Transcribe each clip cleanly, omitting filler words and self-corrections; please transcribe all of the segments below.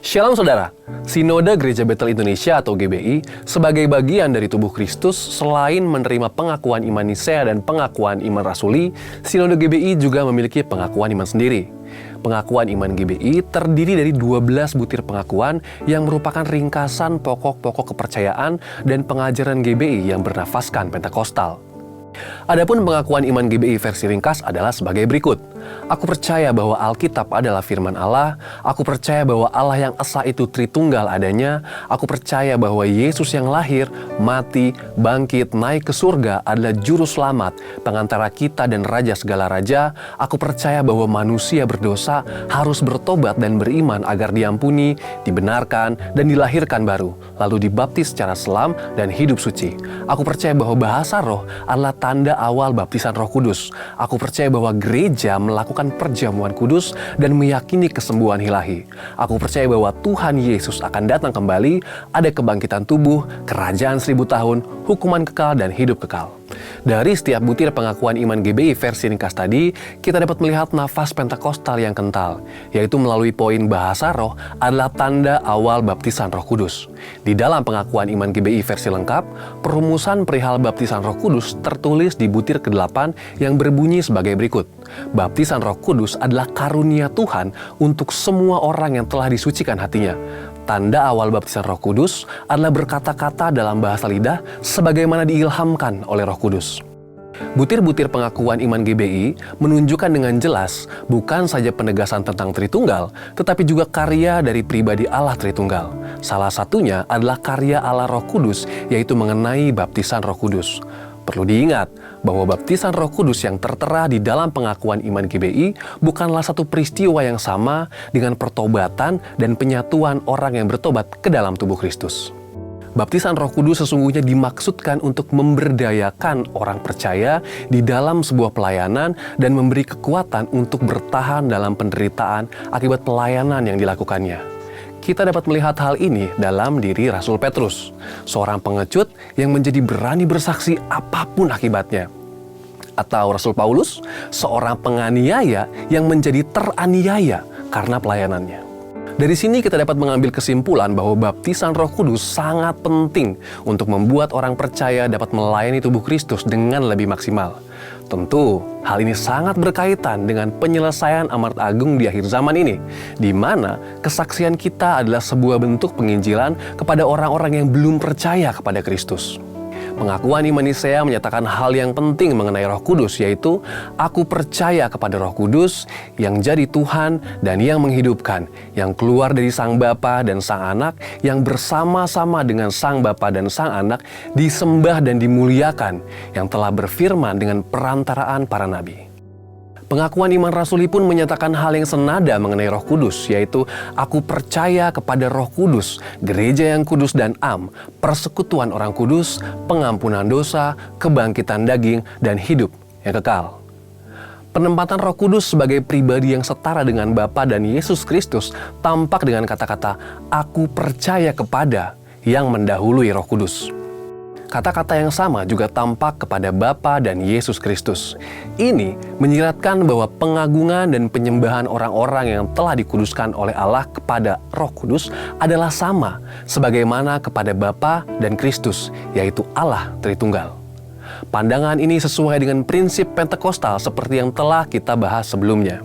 Shalom saudara, Sinode Gereja Betel Indonesia atau GBI sebagai bagian dari tubuh Kristus selain menerima pengakuan iman Nisea dan pengakuan iman Rasuli, Sinode GBI juga memiliki pengakuan iman sendiri. Pengakuan iman GBI terdiri dari 12 butir pengakuan yang merupakan ringkasan pokok-pokok kepercayaan dan pengajaran GBI yang bernafaskan Pentakosta. Adapun pengakuan iman GBI versi ringkas adalah sebagai berikut. Aku percaya bahwa Alkitab adalah firman Allah. Aku percaya bahwa Allah yang esa itu Tritunggal adanya. Aku percaya bahwa Yesus yang lahir, mati, bangkit, naik ke surga adalah juru selamat, pengantara kita dan raja segala raja. Aku percaya bahwa manusia berdosa harus bertobat dan beriman agar diampuni, dibenarkan, dan dilahirkan baru, lalu dibaptis secara selam dan hidup suci. Aku percaya bahwa bahasa roh adalah tanda awal baptisan Roh Kudus. Aku percaya bahwa gereja melakukan perjamuan kudus dan meyakini kesembuhan ilahi. Aku percaya bahwa Tuhan Yesus akan datang kembali, ada kebangkitan tubuh, kerajaan 1000 tahun, hukuman kekal, dan hidup kekal. Dari setiap butir pengakuan iman GBI versi ringkas tadi, kita dapat melihat nafas Pentakostal yang kental, yaitu melalui poin bahasa roh adalah tanda awal baptisan Roh Kudus. Di dalam pengakuan iman GBI versi lengkap, perumusan perihal baptisan Roh Kudus tertulis di butir ke-8 yang berbunyi sebagai berikut. Baptisan Roh Kudus adalah karunia Tuhan untuk semua orang yang telah disucikan hatinya. Tanda awal baptisan Roh Kudus adalah berkata-kata dalam bahasa lidah sebagaimana diilhamkan oleh Roh Kudus. Butir-butir pengakuan iman GBI menunjukkan dengan jelas bukan saja penegasan tentang Tritunggal, tetapi juga karya dari pribadi Allah Tritunggal. Salah satunya adalah karya Allah Roh Kudus, yaitu mengenai baptisan Roh Kudus. Perlu diingat bahwa baptisan Roh Kudus yang tertera di dalam pengakuan iman GBI bukanlah satu peristiwa yang sama dengan pertobatan dan penyatuan orang yang bertobat ke dalam tubuh Kristus. Baptisan Roh Kudus sesungguhnya dimaksudkan untuk memberdayakan orang percaya di dalam sebuah pelayanan dan memberi kekuatan untuk bertahan dalam penderitaan akibat pelayanan yang dilakukannya. Kita dapat melihat hal ini dalam diri Rasul Petrus, seorang pengecut yang menjadi berani bersaksi apapun akibatnya. Atau Rasul Paulus, seorang penganiaya yang menjadi teraniaya karena pelayanannya. Dari sini kita dapat mengambil kesimpulan bahwa baptisan Roh Kudus sangat penting untuk membuat orang percaya dapat melayani tubuh Kristus dengan lebih maksimal. Tentu, hal ini sangat berkaitan dengan penyelesaian amanat agung di akhir zaman ini, di mana kesaksian kita adalah sebuah bentuk penginjilan kepada orang-orang yang belum percaya kepada Kristus. Pengakuan iman Nisea menyatakan hal yang penting mengenai Roh Kudus, yaitu aku percaya kepada Roh Kudus yang jadi Tuhan dan yang menghidupkan, yang keluar dari Sang Bapa dan Sang Anak, yang bersama-sama dengan Sang Bapa dan Sang Anak disembah dan dimuliakan, yang telah berfirman dengan perantaraan para nabi. Pengakuan iman Rasuli pun menyatakan hal yang senada mengenai Roh Kudus, yaitu aku percaya kepada Roh Kudus, gereja yang kudus dan am, persekutuan orang kudus, pengampunan dosa, kebangkitan daging, dan hidup yang kekal. Penempatan Roh Kudus sebagai pribadi yang setara dengan Bapa dan Yesus Kristus tampak dengan kata-kata aku percaya kepada yang mendahului Roh Kudus. Kata-kata yang sama juga tampak kepada Bapa dan Yesus Kristus. Ini menyiratkan bahwa pengagungan dan penyembahan orang-orang yang telah dikuduskan oleh Allah kepada Roh Kudus adalah sama sebagaimana kepada Bapa dan Kristus, yaitu Allah Tritunggal. Pandangan ini sesuai dengan prinsip Pentakostal seperti yang telah kita bahas sebelumnya.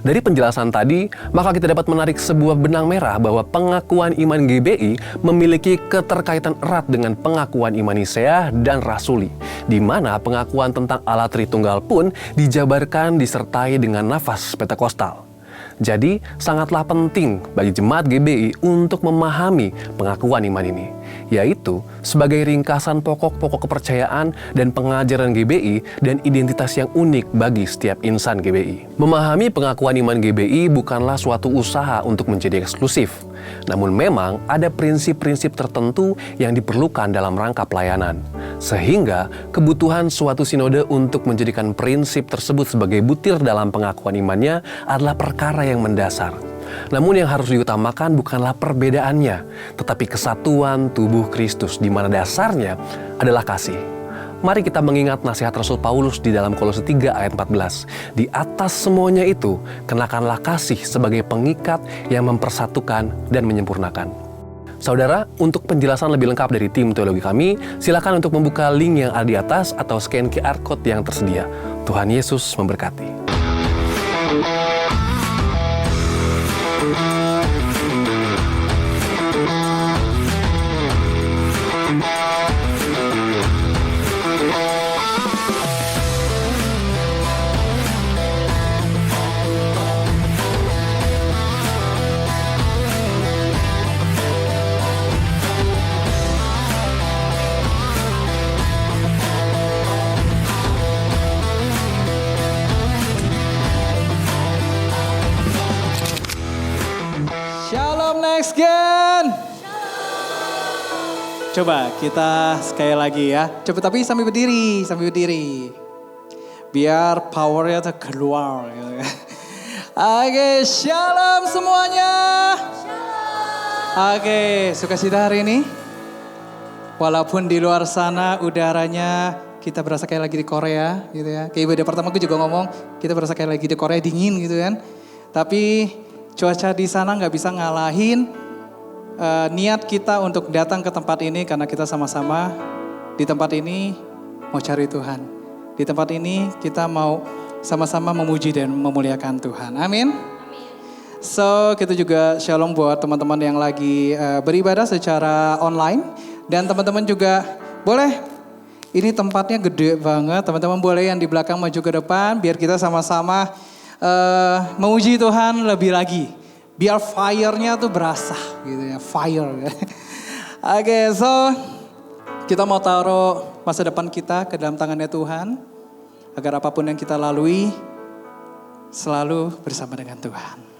Dari penjelasan tadi, maka kita dapat menarik sebuah benang merah bahwa pengakuan iman GBI memiliki keterkaitan erat dengan pengakuan iman Nisea dan Rasuli, di mana pengakuan tentang Allah Tritunggal pun dijabarkan disertai dengan nafas Pentakostal. Jadi, sangatlah penting bagi jemaat GBI untuk memahami pengakuan iman ini, yaitu sebagai ringkasan pokok-pokok kepercayaan dan pengajaran GBI dan identitas yang unik bagi setiap insan GBI. Memahami pengakuan iman GBI bukanlah suatu usaha untuk menjadi eksklusif, namun memang ada prinsip-prinsip tertentu yang diperlukan dalam rangka pelayanan. Sehingga kebutuhan suatu sinode untuk menjadikan prinsip tersebut sebagai butir dalam pengakuan imannya adalah perkara yang mendasar. Namun yang harus diutamakan bukanlah perbedaannya, tetapi kesatuan tubuh Kristus di mana dasarnya adalah kasih. Mari kita mengingat nasihat Rasul Paulus di dalam Kolose 3 ayat 14. Di atas semuanya itu, kenakanlah kasih sebagai pengikat yang mempersatukan dan menyempurnakan. Saudara, untuk penjelasan lebih lengkap dari tim teologi kami, silakan untuk membuka link yang ada di atas atau scan QR Code yang tersedia. Tuhan Yesus memberkati. Shalom next gen. Coba kita sekali lagi ya. Coba tapi sambil berdiri. Biar powernya tuh keluar. Gitu. Oke, shalom semuanya. Oke, sukacita hari ini. Walaupun di luar sana udaranya kita berasa kayak lagi di Korea gitu ya. Kayak ibadah pertama gue juga ngomong, kita berasa kayak lagi di Korea dingin gitu kan. Tapi cuaca di sana nggak bisa ngalahin niat kita untuk datang ke tempat ini karena kita sama-sama di tempat ini mau cari Tuhan. Di tempat ini kita mau sama-sama memuji dan memuliakan Tuhan. Amin. So kita juga shalom buat teman-teman yang lagi beribadah secara online. Dan teman-teman juga boleh, ini tempatnya gede banget. Teman-teman boleh yang di belakang maju ke depan biar kita sama-sama memuji Tuhan lebih lagi. Biar fire-nya tuh berasa gitu ya, fire. Oke, so kita mau taruh masa depan kita ke dalam tangannya Tuhan. Agar apapun yang kita lalui selalu bersama dengan Tuhan.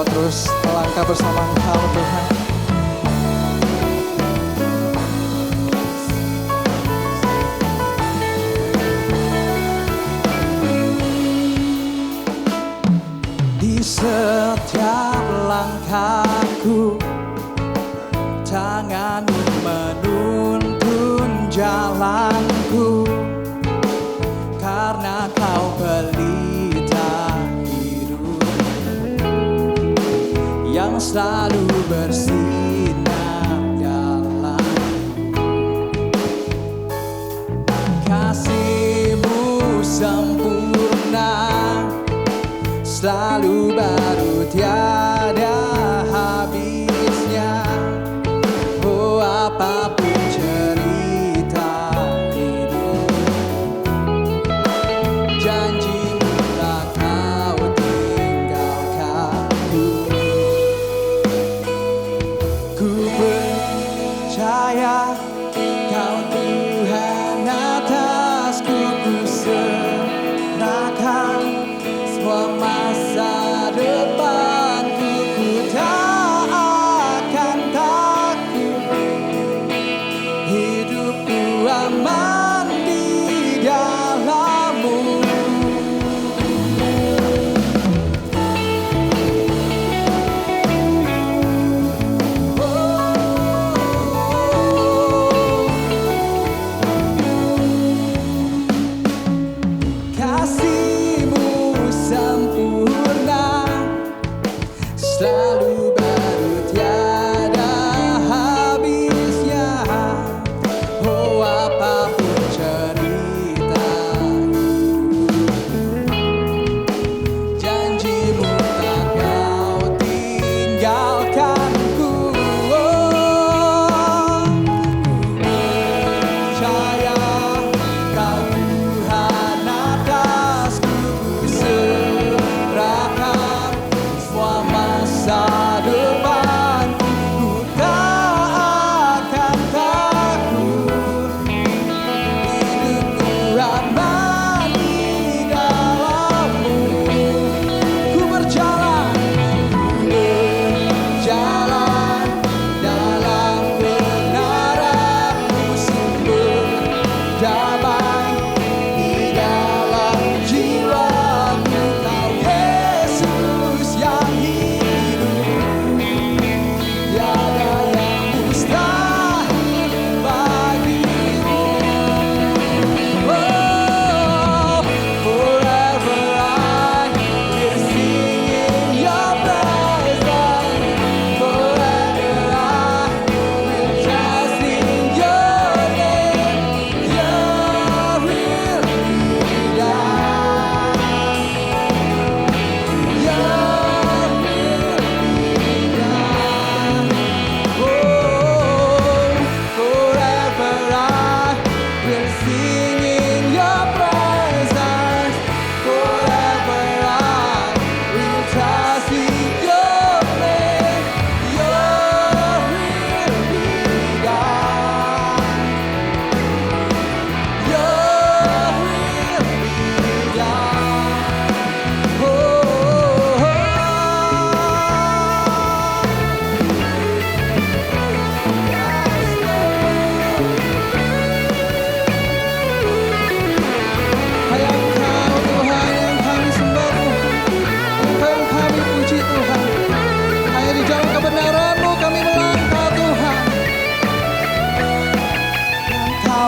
Terus melangkah bersama Engkau Tuhan. Di setiap langkahku, tangan-Mu menuntun jalanku, karena Kau pelita yang selalu bersinar dalam kasih-Mu sempurna, selalu baru tiada habisnya. Oh, apapun cerita hidup, janji-Mu tak Kau tinggalkanku. Ku percaya Kau Tuhan atasku, ku serahkan semua masa depan.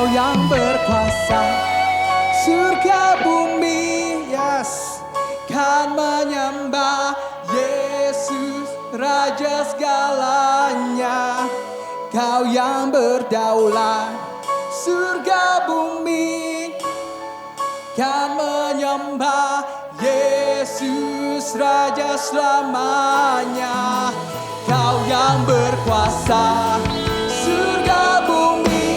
Kau yang berkuasa, surga bumi, yes, kan menyembah Yesus, Raja segalanya. Kau yang berdaulat, surga bumi, kan menyembah Yesus, Raja selamanya. Kau yang berkuasa, surga bumi,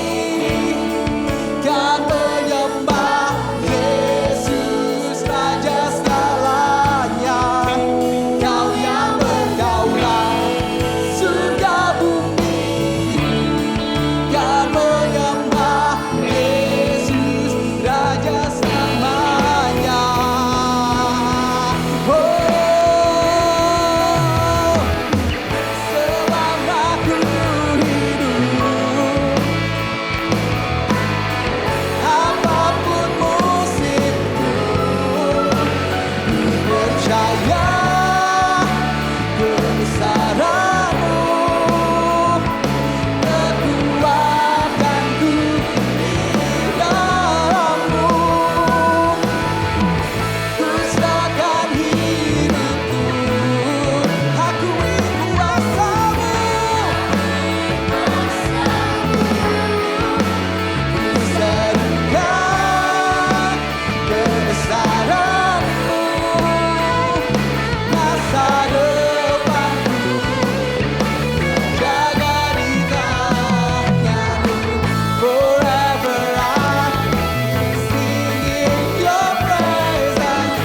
kan menyembah Yesus, Raja segalanya. Kau yang berdaulat, surga bumi, kan menyembah Yesus, Raja selamanya. Selama ku hidup, apapun musimku, percaya kebesaran-Mu, kekuatanku di dalam-Mu. Ku serahkan hidupku, akui kuasa-Mu. Ku serukan kebesaran-Mu, masa depanku jaga di tangan-Mu. Forever I sing in Your presence.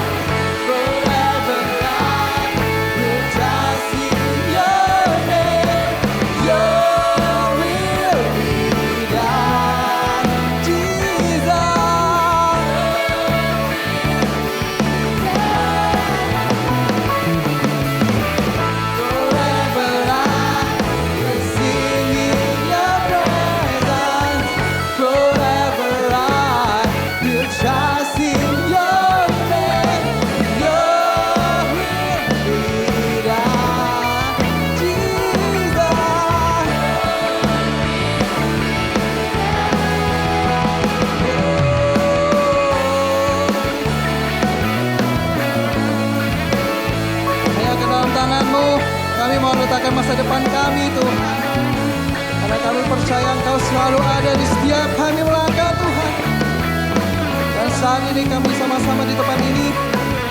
Forever I will trust in Your name. Your will be done, Jesus. Forever I will sing in Your presence. Forever I will trust in Your name. Your will be done, Jesus. Hanya ke dalam tangan-Mu, kami mau letakkan masa depan kami, Tuhan. Karena kami percaya Engkau selalu ada di setiap kami melangkah, Tuhan. Dan saat ini kami sama-sama di tempat ini,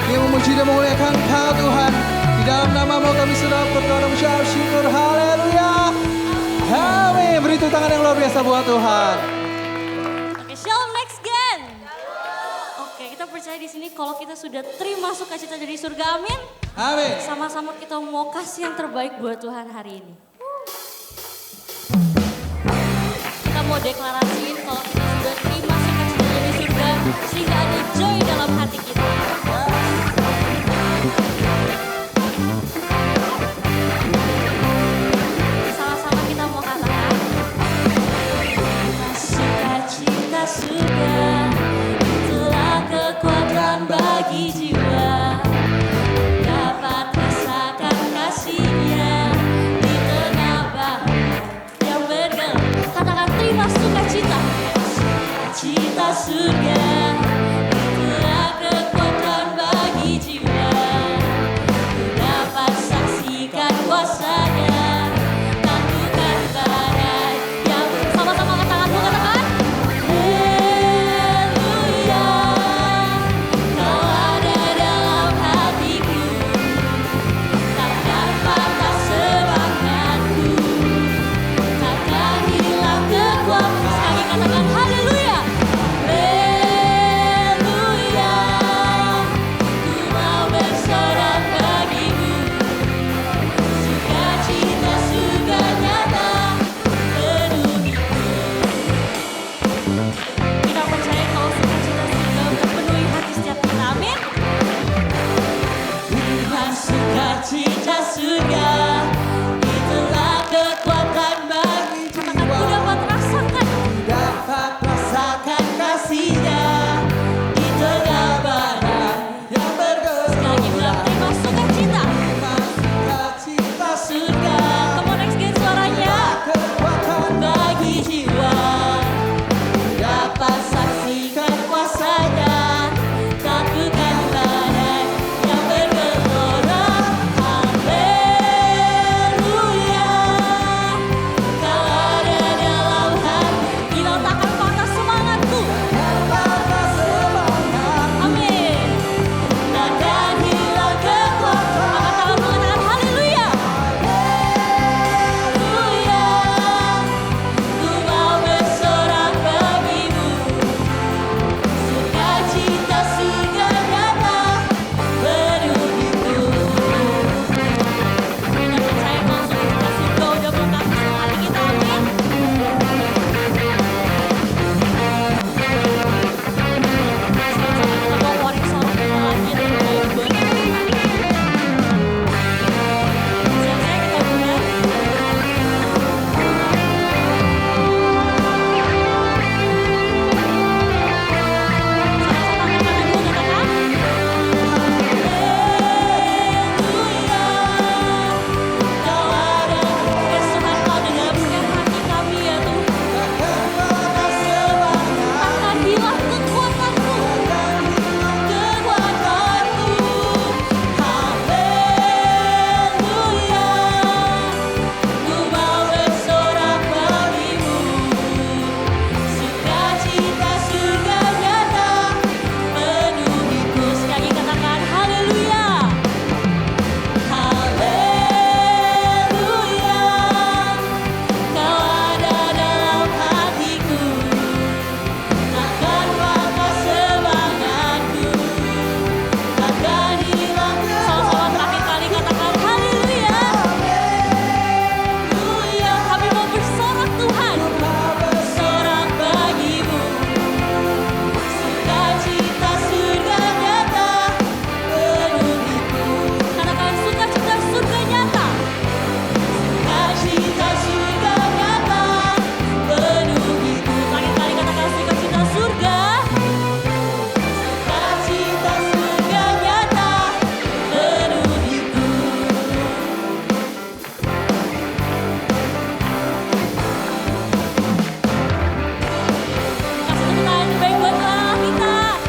kami memuji dan memuliakan Engkau, Tuhan. Di dalam nama-Mu kami sudah berdoa dan mengucap syukur, haleluya. Amin. Beri tepuk tangan yang luar biasa buat Tuhan. Oke, Shalom next gen. Oke, kita percaya di sini kalau kita sudah terima sukacita dari surga, amin. Amin. Sama-sama kita mau kasih yang terbaik buat Tuhan hari ini. Kita mau deklarasiin kalau kita sudah terima sukacita dari surga, sehingga ada joy dalam hati kita. Sama-sama kita mau katakan, sukacita surga, itulah kekuatan bagi jiwa. Dapat rasakan kasih-Nya di tengah bahaya yang bergelap. Katakan terima sukacita. Sukacita surga, itulah kekuatan bagi jiwa. Dapat saksikan kuasa-Nya, takutkan badai yang sama-sama angkat tanganmu, katakan haleluya. Kau ada dalam hatiku, takkan patah semangatku, takkan hilang kekuatan. Sekali katakan haleluya. Haleluya. Ku mau bersorak bagimu, sukacita surga nyata penuhiku. Kita percaya kalau sukacita surga memenuhi hati setiap kita, amin. Tuhan sukacita surga, itulah kekuatan bagi jiwa. Katakan ku dapat rasakan, Dapat rasakan kasih-Nya di tengah badai yang bergelap. Sekali lagi bilang terima sukacita Sukacita surga. Come on next gen suaranya kekuatan bagi jiwa.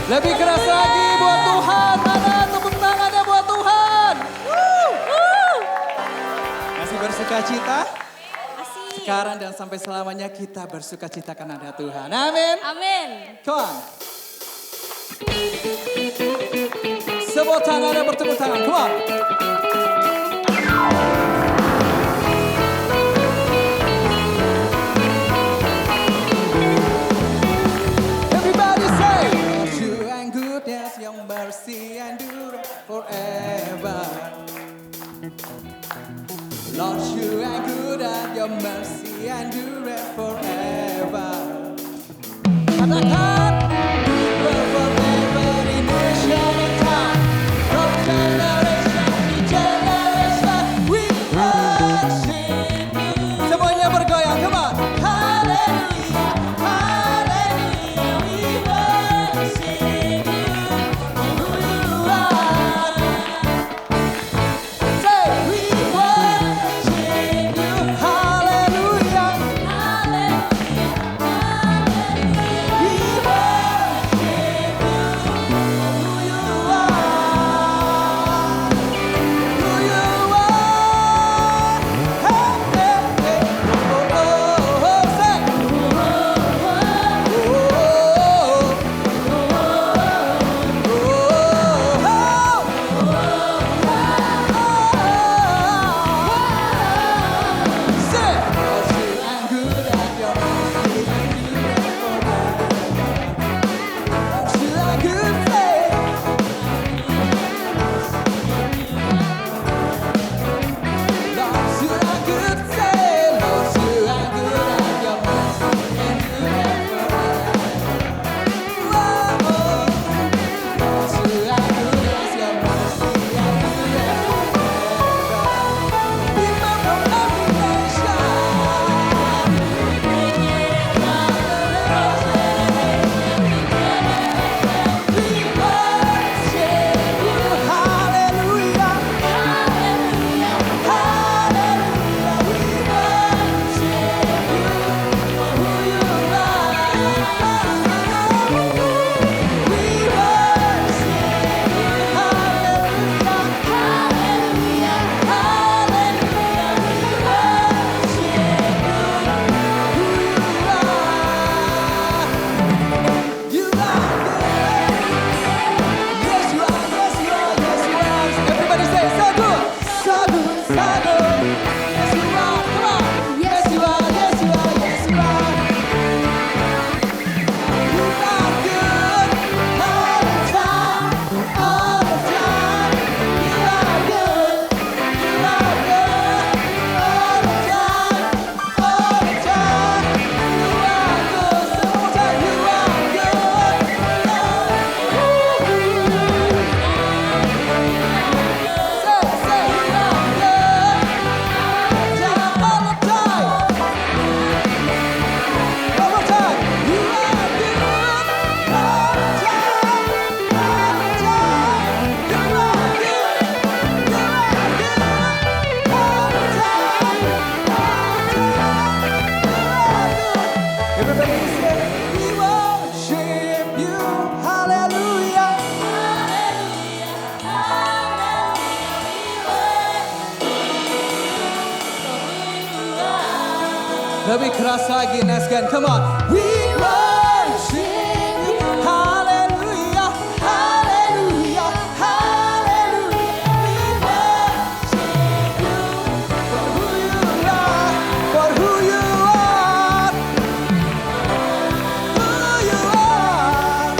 Lebih keras lagi buat Tuhan. Mana tepuk tangannya buat Tuhan. Masih bersuka cita? Kasih. Sekarang dan sampai selamanya kita bersuka cita karena ada Tuhan. Amin. Amin. Come on. Sebuah tangannya bertepuk tangan. Come on. Everybody say, Lord, you and goodness, your mercy endure forever. Lord, you and good and your mercy endure forever. Katakan, you will forever in nation and time. From generation to generation, we worship you. Semuanya bergoyang, come on. Hallelujah, hallelujah, we worship you. Who you are. Say, we worship you. Hallelujah, we worship you. Who you are. Who you are. Hey, hey, hey. Oh, oh, oh, say. Everybody say, so good, so good, so good. Yes, you are. Come on. Yes, you are. Yes, you are. Yes, you are. You are good all the time, all the time. You are good. You are good all the time, all the time. You are good. Sometimes you are good. Say you are good. Yeah, all the time. All the time. You are good all the time. All the time. You are good. You are good all the time. All the time. You are good. Everybody say, we worship you. Hallelujah. Lebih keras lagi, next again, come on. We worship you, hallelujah, hallelujah, hallelujah. We worship you for who you are, for who you are, who you are.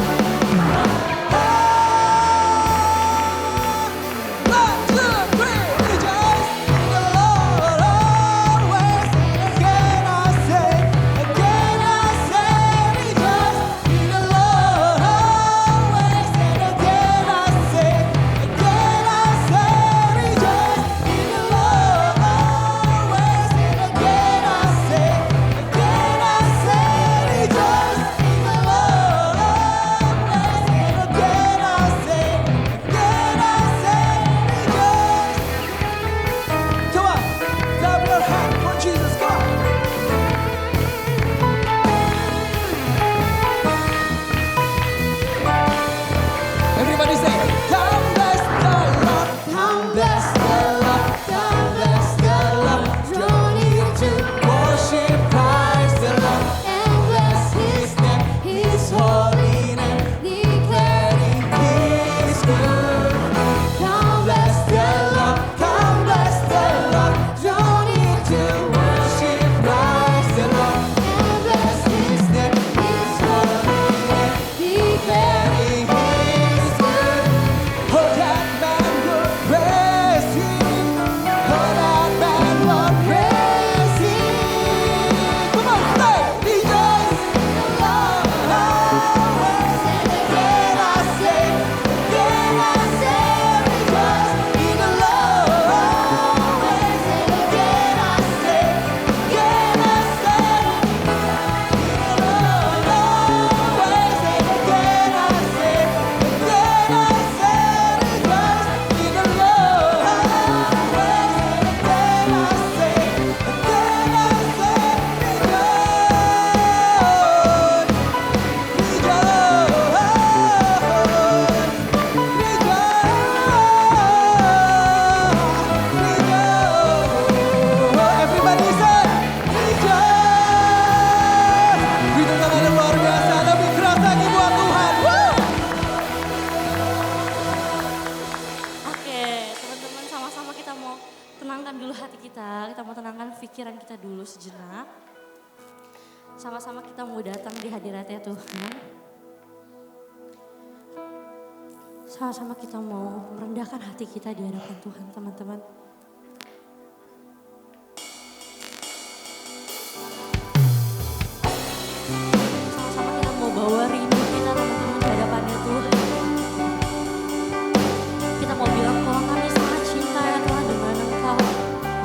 One, two, three, rejoice in the Lord always. Again I say, pikiran kita dulu sejenak. Sama-sama kita mau datang di hadiratnya Tuhan. Sama-sama kita mau merendahkan hati kita di hadapan Tuhan, teman-teman. Sama-sama kita mau bawa rindu kita, teman-teman, di hadapannya Tuhan. Kita mau bilang bahwa kami sangat cinta ya Tuhan dengan Engkau.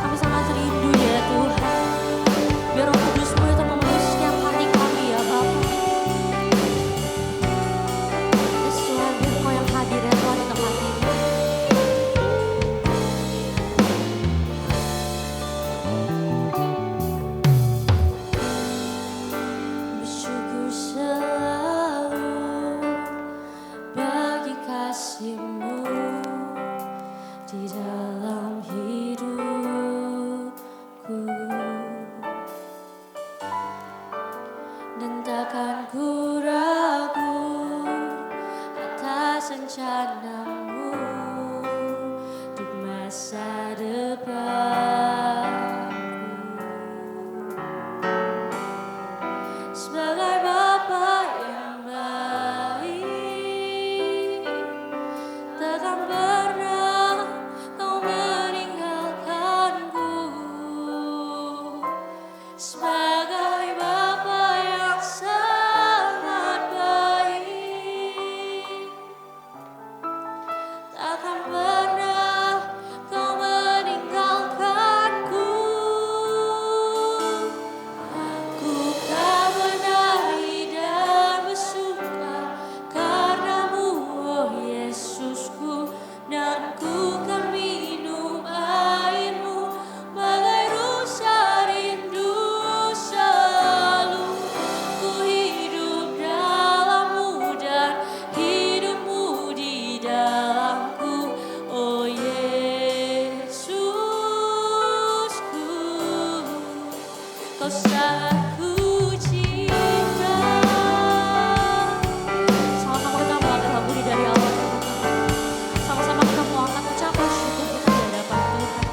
Kami sangat rindu ya Tuhan. Biar Roh Kudus-Mu itu memenuhi setiap hati kami ya Bapa. Yes Tuhan, biar Engkau yang hadir ya Tuhan di tempat ini. Bersyukur selalu bagi kasih-Mu di dalam hidupku, dan takkan ku ragu atas rencana-Mu untuk masa depanku. Sebagai Bapa yang baik, takkan pernah Kau meninggalkanku. Sebagai Bapa yang sangat baik, takkan pernah Kau meninggalkanku. Ku kan menari dan bersuka karena-Mu, oh Yesusku, dan ku kan minum air-Mu bagai rusa rindu selalu. Ku hidup dalam-Mu dan hidup-Mu di dalamku, oh Yesusku. Kau sangat ku cinta. Sama-sama kita mau angkat lagu ini dari awal. Sama-sama kita mau angkat ucapan syukur kita di hadapan Tuhan.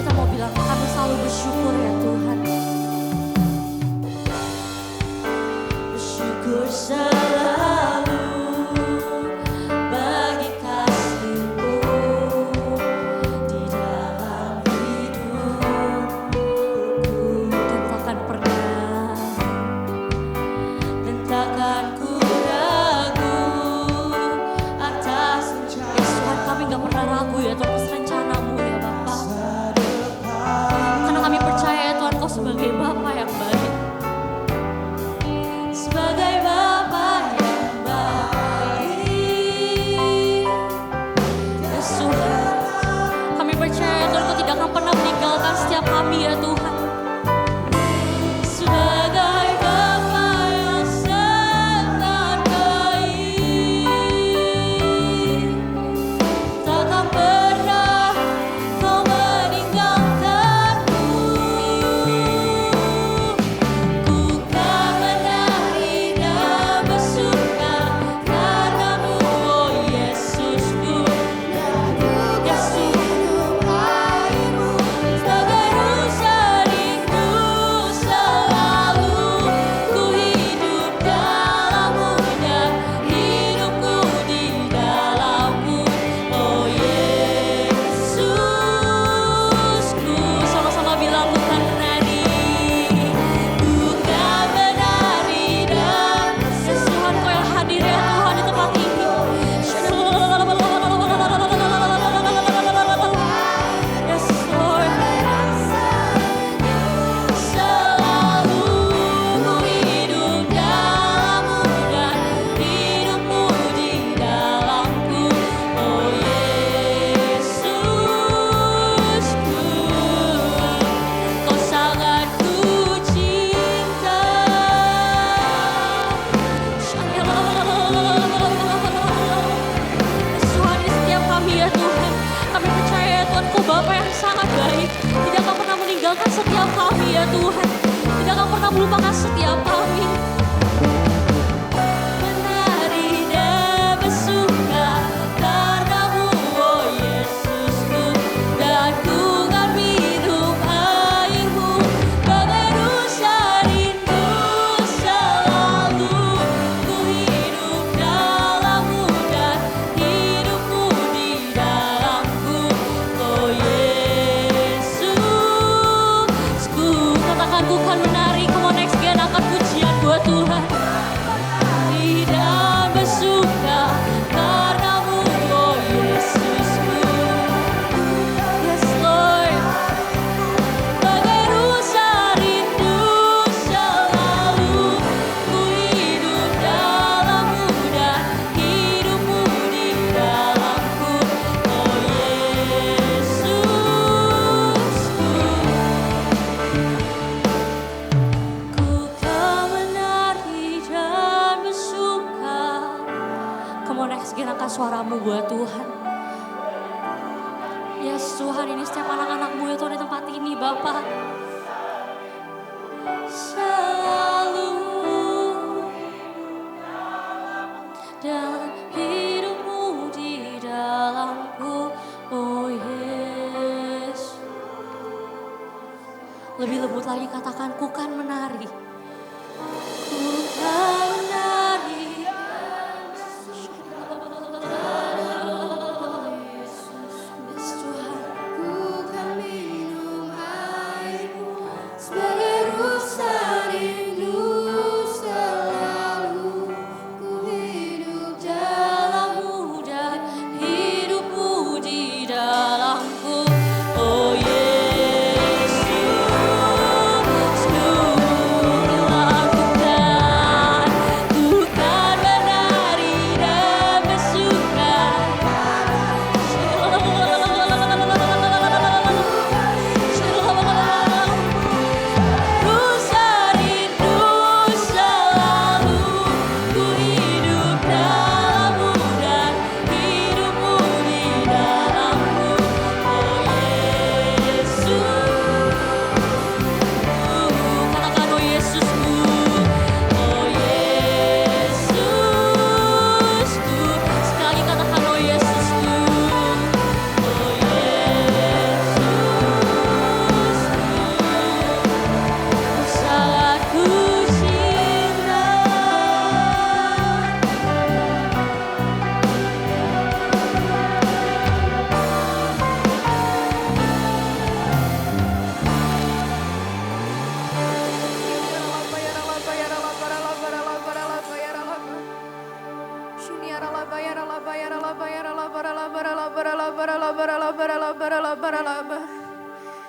Kita mau bilang kami selalu bersyukur ya Tuhan. Bersyukur selalu bagi kasih-Mu di dalam hidupku, dan takkan pernah, dan takkan ku ragu atas Yes Tuhan, kami gak pernah ragu ya Tuhan atas rencana-Mu ya Bapa. Karena kami percaya ya Tuhan Kau sebagai Bapa yang baik. Sebagai Bapa yang baik, Yes Tuhan, kami percaya Tuhan Kau tidak akan pernah meninggalkan setiap kami ya Tuhan. Sebagai Bapa yang sangat baik, takkan pernah Kau meninggalkanku. Ku kan menari dan bersuka karena-Mu, oh Yesusku, dan ku kan minum air-Mu sebagai rusa rindu selalu. Ku hidup dalam-Mu dan hidupku di dalam-Mu, oh Yesusku. Sama-sama bilang ku kan menari, ku kan menari dan Yes Tuhan Kau yang hadir ya Tuhan di tempat ini. Yes Lord, selalu ku hidup dalam-Mu dan hidup-Mu di dalamku, oh Yesusku. Kau sangat ku cinta. Tuhan, di setiap kami ya Tuhan, kami percaya ya Tuhan Kau Bapa yang sangat baik. Tidak akan pernah meninggalkan setiap kami ya Tuhan. Tidak akan pernah melupakan setiap kami. Menari dan bersuka karena-Mu, oh Yesusku, dan ku kan minum air Segenapkan suaramu buat Tuhan. Yes Tuhan, ini setiap anak-anakmu ya Tuhan di tempat ini Bapa. Selalu dan hidupmu di dalamku, oh Yesus. Lebih lembut lagi katakan, ku kan menari. Ku kan menari. Yes Tuhan. Ku kan minum airmu sebagai rusa rindu selalu. Ku hidup Dalammu dan hidupmu di dalamku, oh Yesus, ku lakukan, ku kan menari dan bersuka. Rusa rindu selalu, ku hidup dalammu dan hidupmu di dalamku, oh Yesus. Katakan oh Yesusku, oh Yesusku. Sekali lagi katakan oh Yesusku, oh Yesusku. Sangat ku cinta.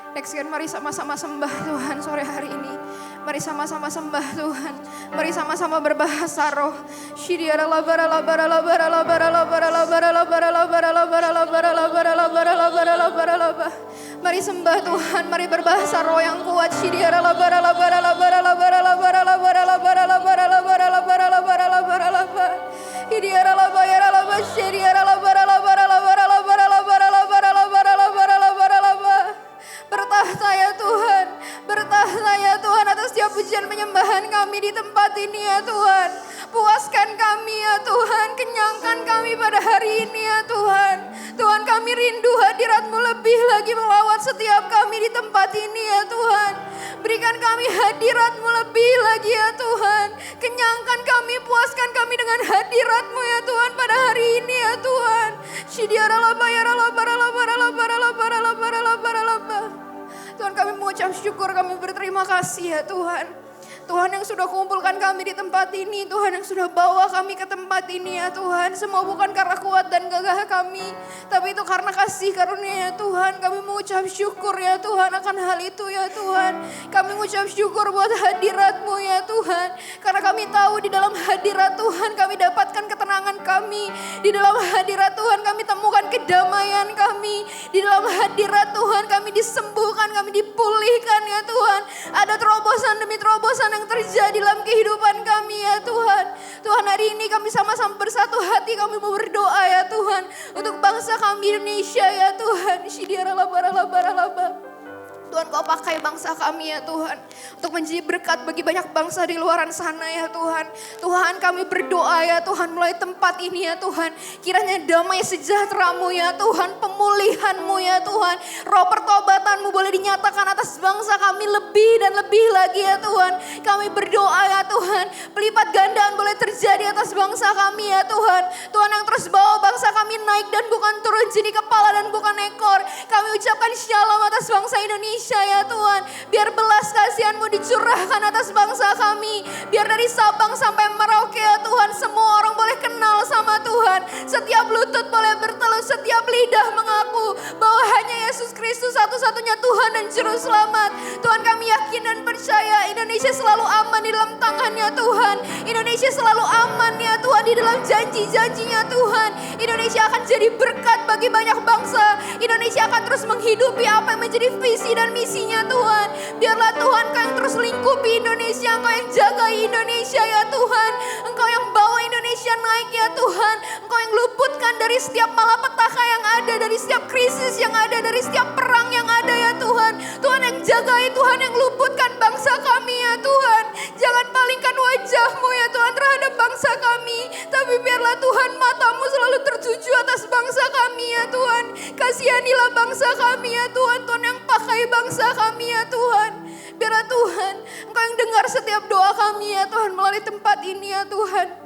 Next kan, mari sama-sama sembah Tuhan sore hari ini. Mari sama-sama sembah Tuhan. Mari sama-sama berbahasa roh. Mari sembah Tuhan, mari berbahasa roh yang kuat. Bertahta ya Tuhan, bertahta ya Tuhan atas setiap pujian penyembahan kami di tempat ini ya Tuhan. Puaskan kami ya Tuhan, kenyangkan kami pada hari ini ya Tuhan. Tuhan, kami rindu hadirat-Mu lebih lagi melawat setiap kami di tempat ini ya Tuhan. Berikan kami hadirat-Mu lebih lagi ya Tuhan. Kenyangkan kami, puaskan kami dengan hadirat-Mu ya Tuhan pada hari ini ya Tuhan. Tuhan, kami mengucap syukur, kami berterima kasih ya Tuhan. Tuhan yang sudah kumpulkan kami di tempat ini, Tuhan yang sudah bawa kami ke tempat ini ya Tuhan. Semua bukan karena kuat dan gagah kami, tapi itu karena kasih karunia ya Tuhan. Kami mengucap syukur ya Tuhan akan hal itu ya Tuhan. Kami mengucap syukur buat hadirat-Mu ya Tuhan. Karena kami tahu di dalam hadirat Tuhan kami dapatkan ketenangan kami. Di dalam hadirat Tuhan kami temukan kedamaian kami. Di dalam hadirat Tuhan kami disembuhkan, kami dipulihkan ya Tuhan. Ada terobosan demi terobosan yang terjadi dalam kehidupan kami ya Tuhan. Tuhan, hari ini kami sama-sama bersatu hati, kami mau berdoa ya Tuhan. Untuk bangsa kami Indonesia ya Tuhan. Tuhan, Kau pakai bangsa kami ya Tuhan. Untuk menjadi berkat bagi banyak bangsa di luaran sana ya Tuhan. Tuhan, kami berdoa ya Tuhan mulai tempat ini ya Tuhan. Kiranya damai sejahtera-Mu ya Tuhan. Pemulihan-Mu ya Tuhan. Roh pertobatan-Mu boleh dinyatakan atas bangsa kami lebih dan lebih lagi ya Tuhan. Kami berdoa ya Tuhan. Pelipat gandaan boleh terjadi atas bangsa kami ya Tuhan. Tuhan yang terus bawa bangsa kami naik dan bukan turun, jadi kepala dan bukan ekor. Kami ucapkan shalom atas bangsa Indonesia ya Tuhan. Biar belas kasihan-Mu dicurahkan atas bangsa kami. Biar dari Sabang sampai Merauke ya Tuhan, semua orang boleh kenal sama Tuhan. Setiap lutut boleh bertelut, setiap lidah mengaku bahwa hanya Yesus Kristus satu-satunya Tuhan dan Juru Selamat. Tuhan, kami yakin dan percaya Indonesia selalu aman di dalam tangan-Nya Tuhan. Indonesia selalu aman ya Tuhan di dalam janji-janji-Nya Tuhan. Indonesia akan jadi berkat bagi banyak bangsa. Indonesia akan terus menghidupi apa yang menjadi visi dan misinya Tuhan. Biarlah Tuhan Kau yang terus lingkupi Indonesia, Engkau yang jaga Indonesia ya Tuhan. Engkau yang bawa Indonesia naik ya Tuhan. Engkau yang lupa Tuhan, dari setiap malapetaka yang ada, dari setiap krisis yang ada, dari setiap perang yang ada ya Tuhan. Tuhan yang jagai, Tuhan yang luputkan bangsa kami ya Tuhan. Jangan palingkan wajah-Mu ya Tuhan terhadap bangsa kami. Tapi biarlah Tuhan mata-Mu selalu tertuju atas bangsa kami ya Tuhan. Kasihanilah bangsa kami ya Tuhan. Tuhan yang pakai bangsa kami ya Tuhan. Biarlah Tuhan, Engkau yang dengar setiap doa kami ya Tuhan melalui tempat ini ya Tuhan.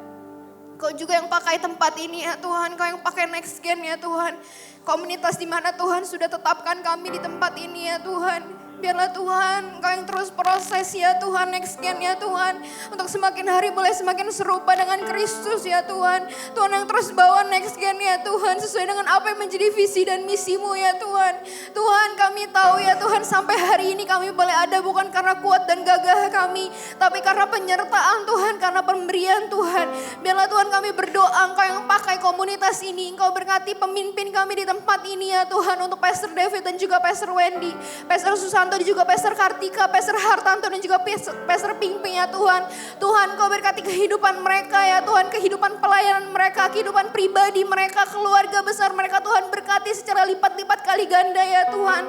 Kau juga yang pakai tempat ini ya Tuhan, Kau yang pakai Next Gen ya Tuhan. Komunitas di mana Tuhan sudah tetapkan kami di tempat ini ya Tuhan. Biarlah Tuhan, Engkau yang terus proses ya Tuhan, Next Gen ya Tuhan. Untuk semakin hari boleh semakin serupa dengan Kristus ya Tuhan. Tuhan yang terus bawa Next Gen ya Tuhan, sesuai dengan apa yang menjadi visi dan misimu ya Tuhan. Tuhan, kami tahu ya Tuhan, sampai hari ini kami boleh ada bukan karena kuat dan gagah kami, tapi karena penyertaan Tuhan, karena pemberian Tuhan. Biarlah Tuhan kami berdoa, Engkau yang pakai komunitas ini, Engkau berkati pemimpin kami di tempat ini ya Tuhan. Untuk Pastor David dan juga Pastor Wendy, Pastor Susanto dan juga Pastor Kartika, Pastor Hartanto dan juga Pastor Pingping ya Tuhan. Tuhan, Kau berkati kehidupan mereka ya Tuhan, kehidupan pelayanan mereka, kehidupan pribadi mereka, keluarga besar mereka. Tuhan berkati secara lipat-lipat kali ganda ya Tuhan.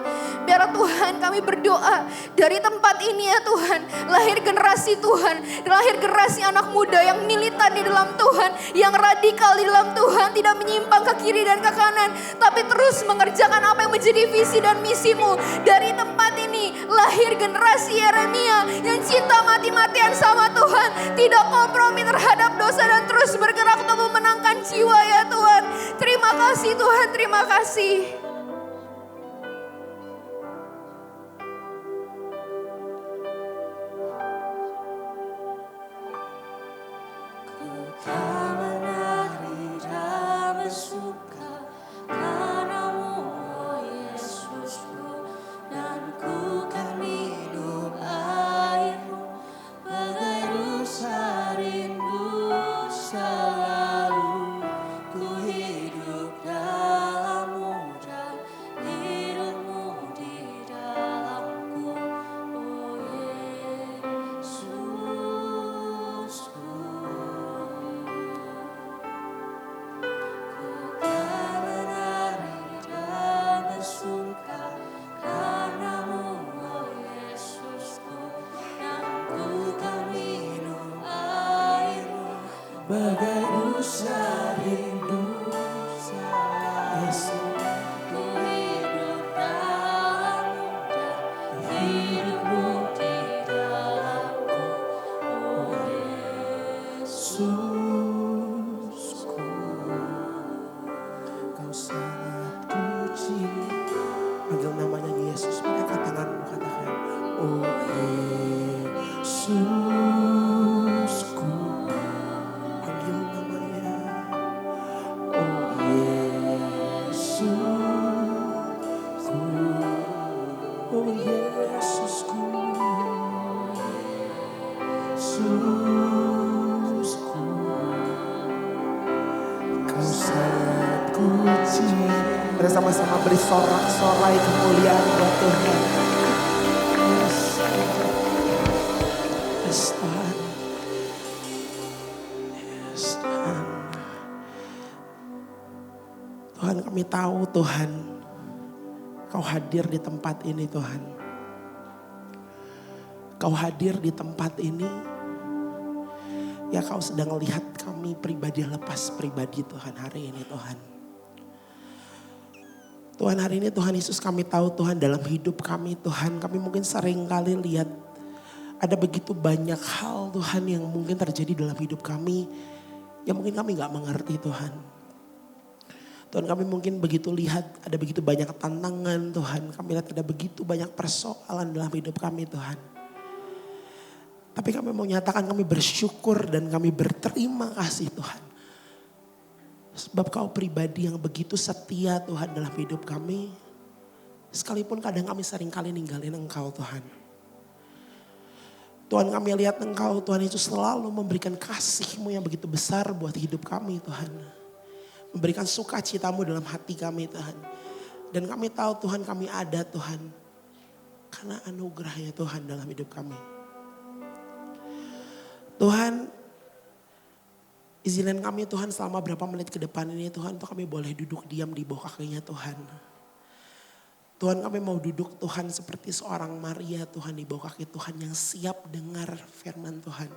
Biar Tuhan kami berdoa dari tempat ini ya Tuhan, lahir generasi Tuhan, lahir generasi anak muda yang militan di dalam Tuhan, yang radikal di dalam Tuhan, tidak menyimpang ke kiri dan ke kanan, tapi terus mengerjakan apa yang menjadi visi dan misimu. Dari tempat ini lahir generasi Yeremia yang cinta mati-matian sama Tuhan, tidak kompromi terhadap dosa dan terus bergerak untuk memenangkan jiwa ya Tuhan. Terima kasih Tuhan, terima kasih. Panggil namanya Yesus, angkat tanganmu, katakan, oh Yesusku. Panggil namanya, oh Yesusku, oh Yesusku, Yesusku. Kau sangat kucinta. Bersama-sama beri sorak-sorai kemuliaan buat Tuhan. Yes Tuhan. Yes Tuhan. Tuhan, kami tahu Tuhan, Kau hadir di tempat ini Tuhan. Kau hadir di tempat ini. Ya, Kau sedang lihat kami pribadi lepas pribadi Tuhan hari ini Tuhan. Tuhan, hari ini Tuhan Yesus, kami tahu Tuhan dalam hidup kami Tuhan, kami mungkin sering kali lihat ada begitu banyak hal Tuhan yang mungkin terjadi dalam hidup kami yang mungkin kami gak mengerti Tuhan. Tuhan, kami mungkin begitu lihat ada begitu banyak tantangan Tuhan, kami lihat ada begitu banyak persoalan dalam hidup kami Tuhan. Tapi kami mau nyatakan kami bersyukur dan kami berterima kasih Tuhan. Sebab Kau pribadi yang begitu setia Tuhan dalam hidup kami. Sekalipun kadang kami seringkali ninggalin Engkau Tuhan. Tuhan, kami lihat Engkau Tuhan itu selalu memberikan kasih-Mu yang begitu besar buat hidup kami Tuhan. Memberikan sukacita-Mu dalam hati kami Tuhan. Dan kami tahu Tuhan kami ada Tuhan. Karena anugerah-Nya Tuhan dalam hidup kami. Tuhan, Izinin kami Tuhan selama berapa menit ke depan ini Tuhan untuk kami boleh duduk diam di bawah kakinya Tuhan. Tuhan kami mau duduk Tuhan seperti seorang Maria Tuhan di bawah kaki Tuhan yang siap dengar firman Tuhan.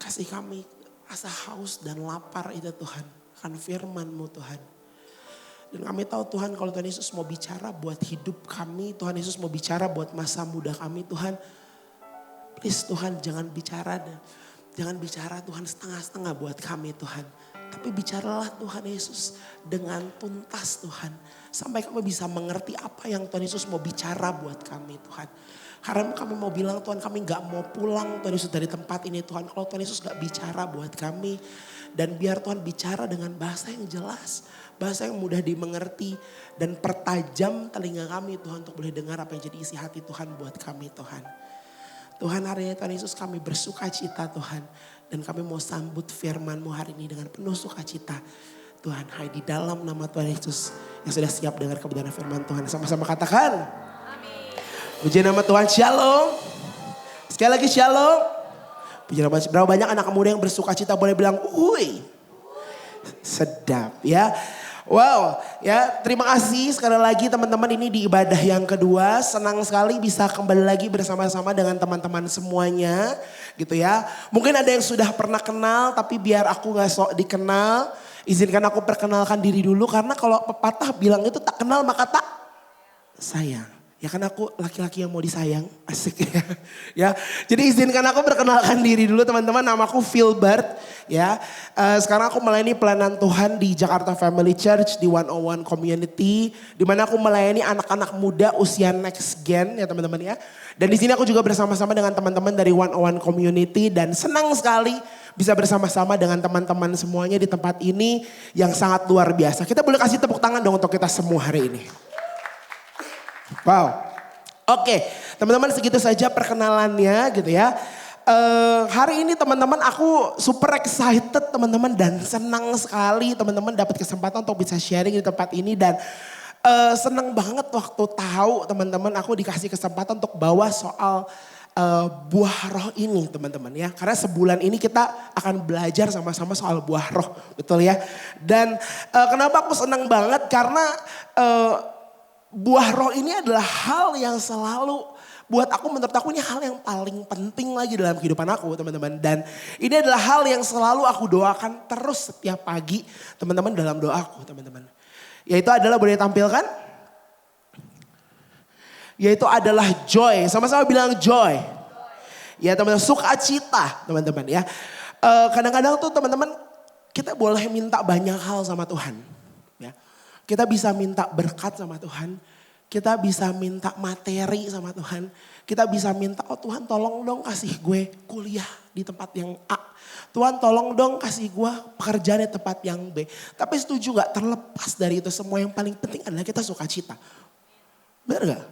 Kasih kami rasa haus dan lapar itu Tuhan akan firman-Mu Tuhan. Dan kami tahu Tuhan kalau Tuhan Yesus mau bicara buat hidup kami, Tuhan Yesus mau bicara buat masa muda kami Tuhan. Please Tuhan jangan bicara Tuhan setengah-setengah buat kami Tuhan. Tapi bicaralah Tuhan Yesus dengan tuntas Tuhan. Sampai kami bisa mengerti apa yang Tuhan Yesus mau bicara buat kami Tuhan. Karena kami mau bilang Tuhan kami gak mau pulang Tuhan Yesus dari tempat ini Tuhan. Kalau Tuhan Yesus gak bicara buat kami. Dan biar Tuhan bicara dengan bahasa yang jelas. Bahasa yang mudah dimengerti. Dan pertajam telinga kami Tuhan untuk boleh dengar apa yang jadi isi hati Tuhan buat kami Tuhan. Tuhan hari ini Tuhan Yesus kami bersuka cita Tuhan. Dan kami mau sambut firman-Mu hari ini dengan penuh sukacita. Tuhan, hai di dalam nama Tuhan Yesus yang sudah siap dengar kebenaran firman Tuhan. Sama-sama katakan. Amin. Puji nama Tuhan, shalom. Sekali lagi shalom. Puji nama Tuhan. Berapa banyak anak muda yang bersukacita boleh bilang, "Uy." Sedap ya. Wow, ya terima kasih sekali lagi teman-teman ini di ibadah yang kedua. Senang sekali bisa kembali lagi bersama-sama dengan teman-teman semuanya gitu ya. Mungkin ada yang sudah pernah kenal tapi biar aku gak sok dikenal. Izinkan aku perkenalkan diri dulu karena kalau pepatah bilang itu tak kenal maka tak sayang. Ya kan aku laki-laki yang mau disayang, asik ya. Ya, jadi izinkan aku perkenalkan diri dulu teman-teman. Namaku Filbert ya. Sekarang aku melayani pelayanan Tuhan di Jakarta Family Church di 101 Community, di mana aku melayani anak-anak muda usia next gen ya teman-teman ya. Dan di sini aku juga bersama-sama dengan teman-teman dari 101 Community dan senang sekali bisa bersama-sama dengan teman-teman semuanya di tempat ini yang sangat luar biasa. Kita boleh kasih tepuk tangan dong untuk kita semua hari ini. Wow, oke, teman-teman segitu saja perkenalannya gitu ya. Hari ini teman-teman aku super excited teman-teman dan senang sekali teman-teman dapat kesempatan untuk bisa sharing di tempat ini dan senang banget waktu tahu teman-teman aku dikasih kesempatan untuk bawa soal buah roh ini teman-teman ya. Karena sebulan ini kita akan belajar sama-sama soal buah roh, betul ya. Dan kenapa aku senang banget karena buah roh ini adalah hal yang selalu buat aku, menurut aku ini hal yang paling penting lagi dalam kehidupan aku teman-teman. Dan ini adalah hal yang selalu aku doakan terus setiap pagi teman-teman dalam doaku teman-teman. Yaitu adalah, boleh tampilkan? Yaitu adalah joy, sama-sama bilang joy. Ya teman-teman, sukacita teman-teman ya. Kadang-kadang tuh teman-teman kita boleh minta banyak hal sama Tuhan. Ya. Kita bisa minta berkat sama Tuhan. Kita bisa minta materi sama Tuhan. Kita bisa minta, oh Tuhan tolong dong kasih gue kuliah di tempat yang A. Tuhan tolong dong kasih gue pekerjaan di tempat yang B. Tapi setuju gak, terlepas dari itu semua yang paling penting adalah kita sukacita. Benar gak?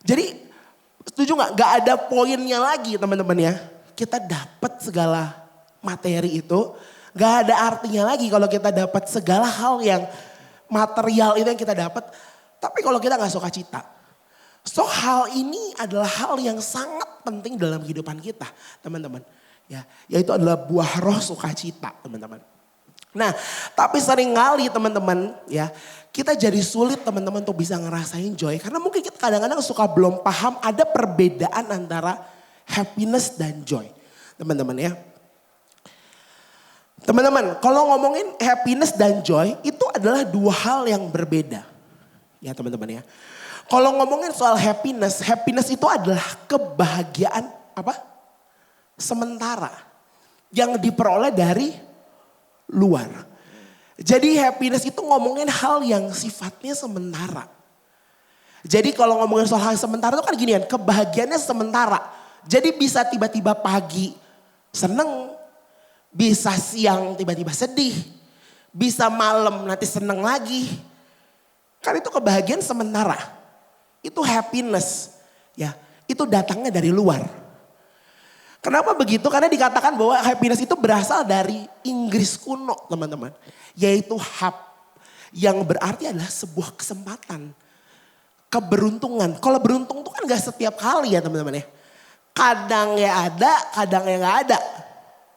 Jadi setuju gak? Gak ada poinnya lagi teman-teman ya. Kita dapat segala materi itu. Gak ada artinya lagi kalau kita dapat segala hal yang material itu yang kita dapat. Tapi kalau kita gak suka cita. So hal ini adalah hal yang sangat penting dalam kehidupan kita teman-teman. Ya, yaitu adalah buah roh sukacita teman-teman. Nah tapi seringkali teman-teman ya. Kita jadi sulit teman-teman untuk bisa ngerasain joy. Karena mungkin kita kadang-kadang suka belum paham ada perbedaan antara happiness dan joy. Teman-teman ya. Teman-teman, kalau ngomongin happiness dan joy itu adalah dua hal yang berbeda. Ya teman-teman ya. Kalau ngomongin soal happiness, happiness itu adalah kebahagiaan apa? Sementara. Yang diperoleh dari luar. Jadi happiness itu ngomongin hal yang sifatnya sementara. Jadi kalau ngomongin soal hal sementara itu kan gini kan, kebahagiaannya sementara. Jadi bisa tiba-tiba pagi seneng. Bisa siang tiba-tiba sedih. Bisa malam nanti seneng lagi. Kan itu kebahagiaan sementara. Itu happiness. Ya, itu datangnya dari luar. Kenapa begitu? Karena dikatakan bahwa happiness itu berasal dari Inggris kuno teman-teman. Yaitu hap. Yang berarti adalah sebuah kesempatan. Keberuntungan. Kalau beruntung itu kan gak setiap kali ya teman-teman ya. Kadang ya ada, kadang ya nggak ada.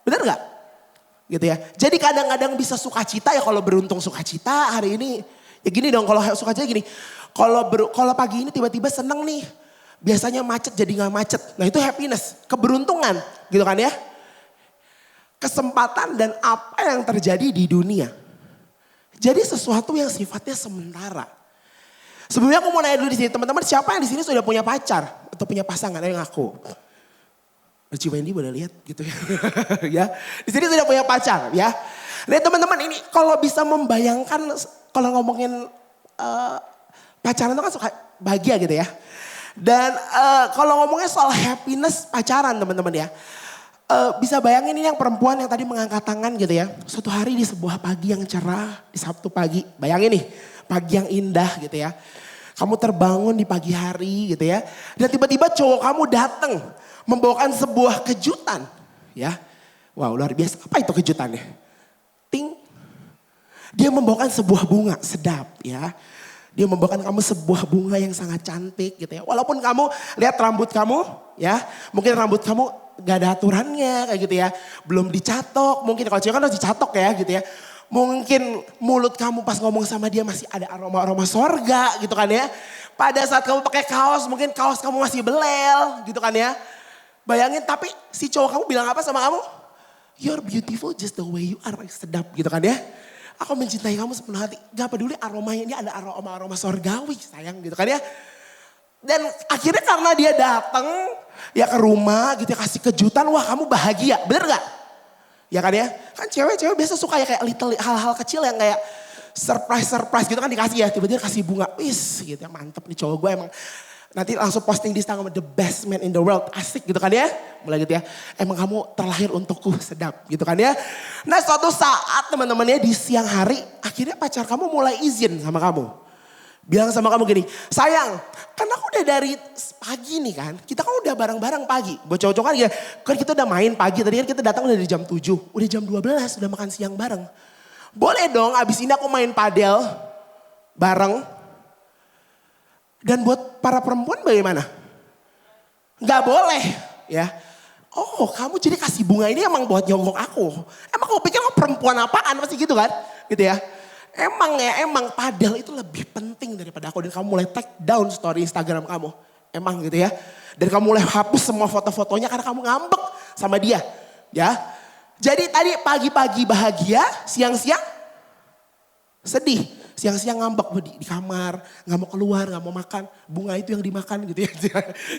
Bener nggak? Gitu ya. Jadi kadang-kadang bisa sukacita ya, kalau beruntung sukacita hari ini. Ya gini dong, kalau sukacita gini. Kalau pagi ini tiba-tiba seneng nih. Biasanya macet jadi nggak macet. Nah itu happiness, keberuntungan gitu kan ya. Kesempatan dan apa yang terjadi di dunia. Jadi sesuatu yang sifatnya sementara. Sebelumnya aku mau nanya dulu di sini, teman-teman siapa yang di sini sudah punya pacar atau punya pasangan? Ayo ngaku. Ci Wendy boleh lihat gitu ya. Ya, di sini sudah punya pacar ya. Lihat teman-teman ini kalau bisa membayangkan kalau ngomongin pacaran itu kan suka bahagia gitu ya. Dan kalau ngomongnya soal happiness pacaran teman-teman ya. Bisa bayangin ini yang perempuan yang tadi mengangkat tangan gitu ya. Suatu hari di sebuah pagi yang cerah, di Sabtu pagi. Bayangin nih, pagi yang indah gitu ya. Kamu terbangun di pagi hari gitu ya. Dan tiba-tiba cowok kamu datang membawakan sebuah kejutan. Ya, wow luar biasa. Apa itu kejutannya? Ting. Dia membawakan sebuah bunga sedap ya. Dia membawakan kamu sebuah bunga yang sangat cantik gitu ya. Walaupun kamu lihat rambut kamu ya. Mungkin rambut kamu gak ada aturannya kayak gitu ya. Belum dicatok. Mungkin kalau cewek kan harus dicatok ya gitu ya. Mungkin mulut kamu pas ngomong sama dia masih ada aroma-aroma sorga gitu kan ya. Pada saat kamu pakai kaos mungkin kaos kamu masih belel gitu kan ya. Bayangin tapi si cowok kamu bilang apa sama kamu? You're beautiful just the way you are. Sedap gitu kan ya. Aku mencintai kamu sepenuh hati. Gak peduli aromanya ini ada aroma-aroma sorgawi sayang gitu kan ya. Dan akhirnya karena dia datang ya ke rumah gitu ya kasih kejutan. Wah kamu bahagia bener gak? Ya kan ya. Kan cewek-cewek biasa suka ya kayak little hal-hal kecil yang kayak surprise gitu kan dikasih ya. Tiba-tiba kasih bunga. Wis gitu ya mantep nih cowok gue emang. Nanti langsung posting di Instagram the best man in the world. Asik gitu kan ya. Mulai gitu ya. Emang kamu terlahir untukku sedap gitu kan ya. Nah suatu saat teman-temannya di siang hari. Akhirnya pacar kamu mulai izin sama kamu. Bilang sama kamu gini. Sayang kan aku udah dari pagi nih kan. Kita kan udah bareng-bareng pagi. Buat cowok-cowok kan ya. Kan kita udah main pagi. Tadi kan kita datang udah dari jam 7. Udah jam 12 udah makan siang bareng. Boleh dong abis ini aku main padel bareng. Dan buat para perempuan bagaimana? Gak boleh ya. Oh kamu jadi kasih bunga ini emang buat nyogok aku. Emang kamu pikir kamu perempuan apaan pasti gitu kan? Gitu ya. Emang padel itu lebih penting daripada aku. Dan kamu mulai take down story Instagram kamu. Emang gitu ya. Dan kamu mulai hapus semua foto-fotonya karena kamu ngambek sama dia. Ya. Jadi tadi pagi-pagi bahagia, siang-siang sedih. Siang-siang ngambek di kamar, gak mau keluar, gak mau makan. Bunga itu yang dimakan gitu ya.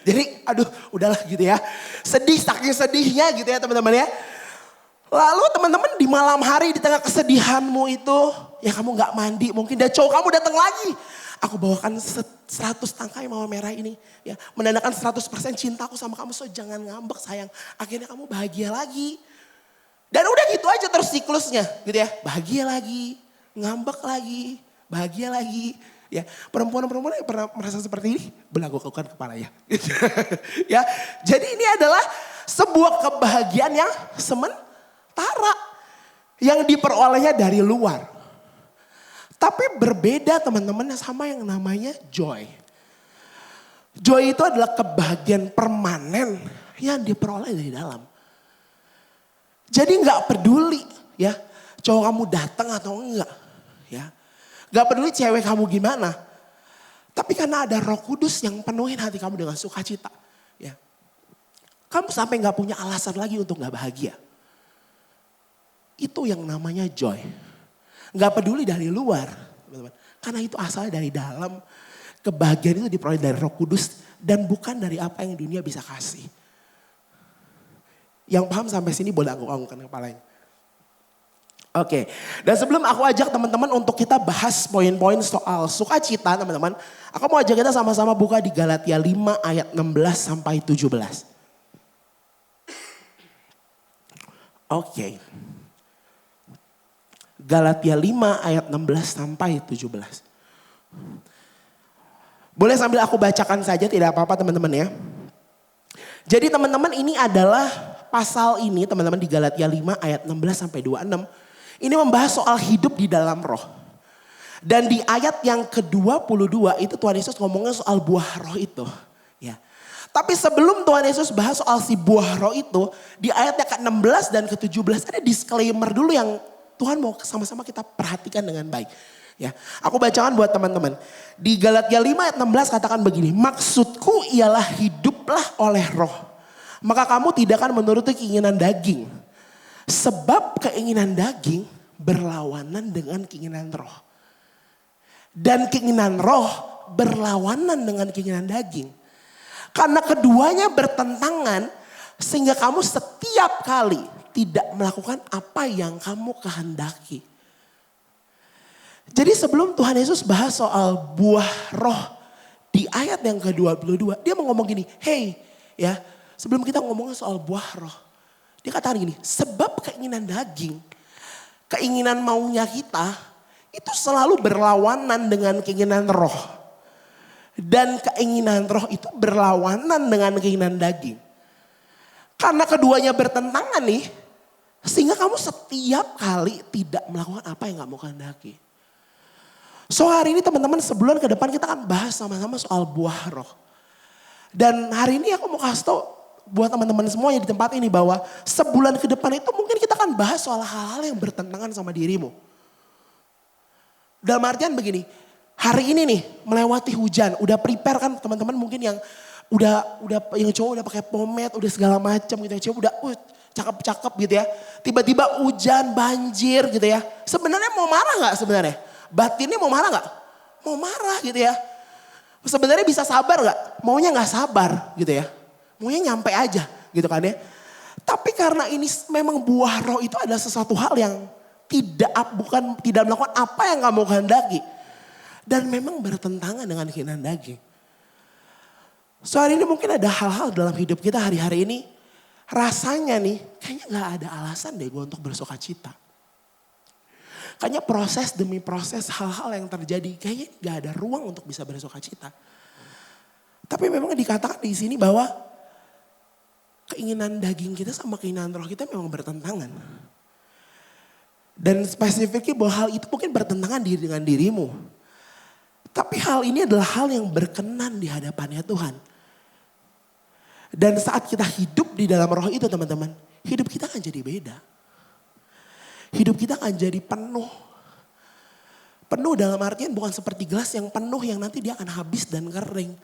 Jadi aduh udahlah gitu ya. Sedih, saking sedihnya gitu ya teman-teman ya. Lalu teman-teman di malam hari di tengah kesedihanmu itu. Ya kamu gak mandi mungkin dan cowok kamu datang lagi. Aku bawakan 100 tangkai mawar merah ini. Ya, menandakan 100% cintaku sama kamu. So jangan ngambek sayang. Akhirnya kamu bahagia lagi. Dan udah gitu aja terus siklusnya gitu ya. Bahagia lagi, ngambek lagi. Bahagia lagi. Ya, perempuan-perempuan yang pernah merasa seperti ini, belaguk-lagukan kepalanya. Ya, jadi ini adalah sebuah kebahagiaan yang sementara. Yang diperolehnya dari luar. Tapi berbeda teman-teman sama yang namanya joy. Joy itu adalah kebahagiaan permanen yang diperoleh dari dalam. Jadi gak peduli ya, cowok kamu datang atau enggak. Ya. Gak peduli cewek kamu gimana. Tapi karena ada Roh Kudus yang penuhin hati kamu dengan sukacita. Ya. Kamu sampai gak punya alasan lagi untuk gak bahagia. Itu yang namanya joy. Gak peduli dari luar. Teman-teman. Karena itu asalnya dari dalam. Kebahagiaan itu diperoleh dari Roh Kudus. Dan bukan dari apa yang dunia bisa kasih. Yang paham sampai sini boleh angguk-anggukkan kepalanya. Oke, dan sebelum aku ajak teman-teman untuk kita bahas poin-poin soal sukacita teman-teman. Aku mau ajak kita sama-sama buka di Galatia 5 ayat 16 sampai 17. Oke. Galatia 5 ayat 16 sampai 17. Boleh sambil aku bacakan saja tidak apa-apa teman-teman ya. Jadi teman-teman ini adalah pasal ini teman-teman di Galatia 5 ayat 16 sampai 26. Ini membahas soal hidup di dalam roh. Dan di ayat yang ke-22 itu Tuhan Yesus ngomongnya soal buah roh itu. Ya. Tapi sebelum Tuhan Yesus bahas soal si buah roh itu, di ayatnya ke-16 dan ke-17 ada disclaimer dulu yang Tuhan mau sama-sama kita perhatikan dengan baik. Ya, aku bacakan buat teman-teman. Di Galatia 5 ayat 16 katakan begini, maksudku ialah hiduplah oleh roh. Maka kamu tidak akan menuruti keinginan daging. Sebab keinginan daging berlawanan dengan keinginan roh. Dan keinginan roh berlawanan dengan keinginan daging. Karena keduanya bertentangan sehingga kamu setiap kali tidak melakukan apa yang kamu kehendaki. Jadi sebelum Tuhan Yesus bahas soal buah roh di ayat yang ke-22, dia mau ngomong gini, hey ya, sebelum kita ngomongin soal buah roh, dia katakan gini, sebab keinginan daging, keinginan maunya kita, itu selalu berlawanan dengan keinginan roh. Dan keinginan roh itu berlawanan dengan keinginan daging. Karena keduanya bertentangan nih, sehingga kamu setiap kali tidak melakukan apa yang kamu kehendaki. So hari ini teman-teman sebulan ke depan kita akan bahas sama-sama soal buah roh. Dan hari ini aku mau kasih tau buat teman-teman semuanya di tempat ini bahwa sebulan ke depan itu mungkin kita akan bahas soal hal-hal yang bertentangan sama dirimu. Dalam artian begini, hari ini nih melewati hujan, udah prepare kan teman-teman mungkin yang udah yang cowok udah pakai pomade, udah segala macam gitu, yang cowok udah cakep-cakep gitu ya. Tiba-tiba hujan, banjir gitu ya. Sebenarnya mau marah nggak sebenarnya? Batinnya mau marah gak? Mau marah gitu ya. Sebenarnya bisa sabar gak? Maunya gak sabar gitu ya. Maunya nyampe aja gitu kan ya. Tapi karena ini memang buah roh itu adalah sesuatu hal yang tidak melakukan apa yang kamu kehendaki. Dan memang bertentangan dengan keinginan daging. So hari ini mungkin ada hal-hal dalam hidup kita hari-hari ini. Rasanya nih kayaknya gak ada alasan deh gue untuk bersuka cita. Kayaknya proses demi proses hal-hal yang terjadi kayaknya gak ada ruang untuk bisa bersuka cita. Tapi memang dikatakan di sini bahwa keinginan daging kita sama keinginan roh kita memang bertentangan. Dan spesifiknya bahwa hal itu mungkin bertentangan dengan dirimu. Tapi hal ini adalah hal yang berkenan di hadapannya Tuhan. Dan saat kita hidup di dalam roh itu teman-teman, hidup kita akan jadi beda. Hidup kita akan jadi penuh. Penuh dalam artian bukan seperti gelas yang penuh yang nanti dia akan habis dan kering.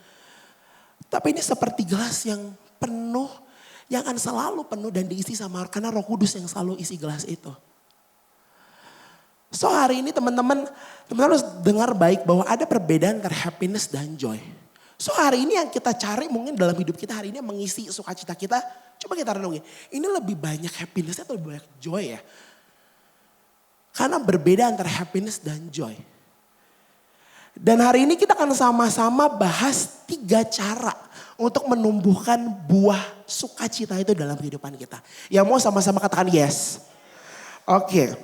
Tapi ini seperti gelas yang penuh, yang akan selalu penuh dan diisi sama karena Roh Kudus yang selalu isi gelas itu. So hari ini teman-teman harus dengar baik bahwa ada perbedaan antara happiness dan joy. So hari ini yang kita cari mungkin dalam hidup kita hari ini yang mengisi sukacita kita. Coba kita renungin, ini lebih banyak happiness atau lebih banyak joy ya? Karena berbeda antara happiness dan joy. Dan hari ini kita akan sama-sama bahas 3 cara untuk menumbuhkan buah sukacita itu dalam kehidupan kita. Yang mau sama-sama katakan yes. Oke.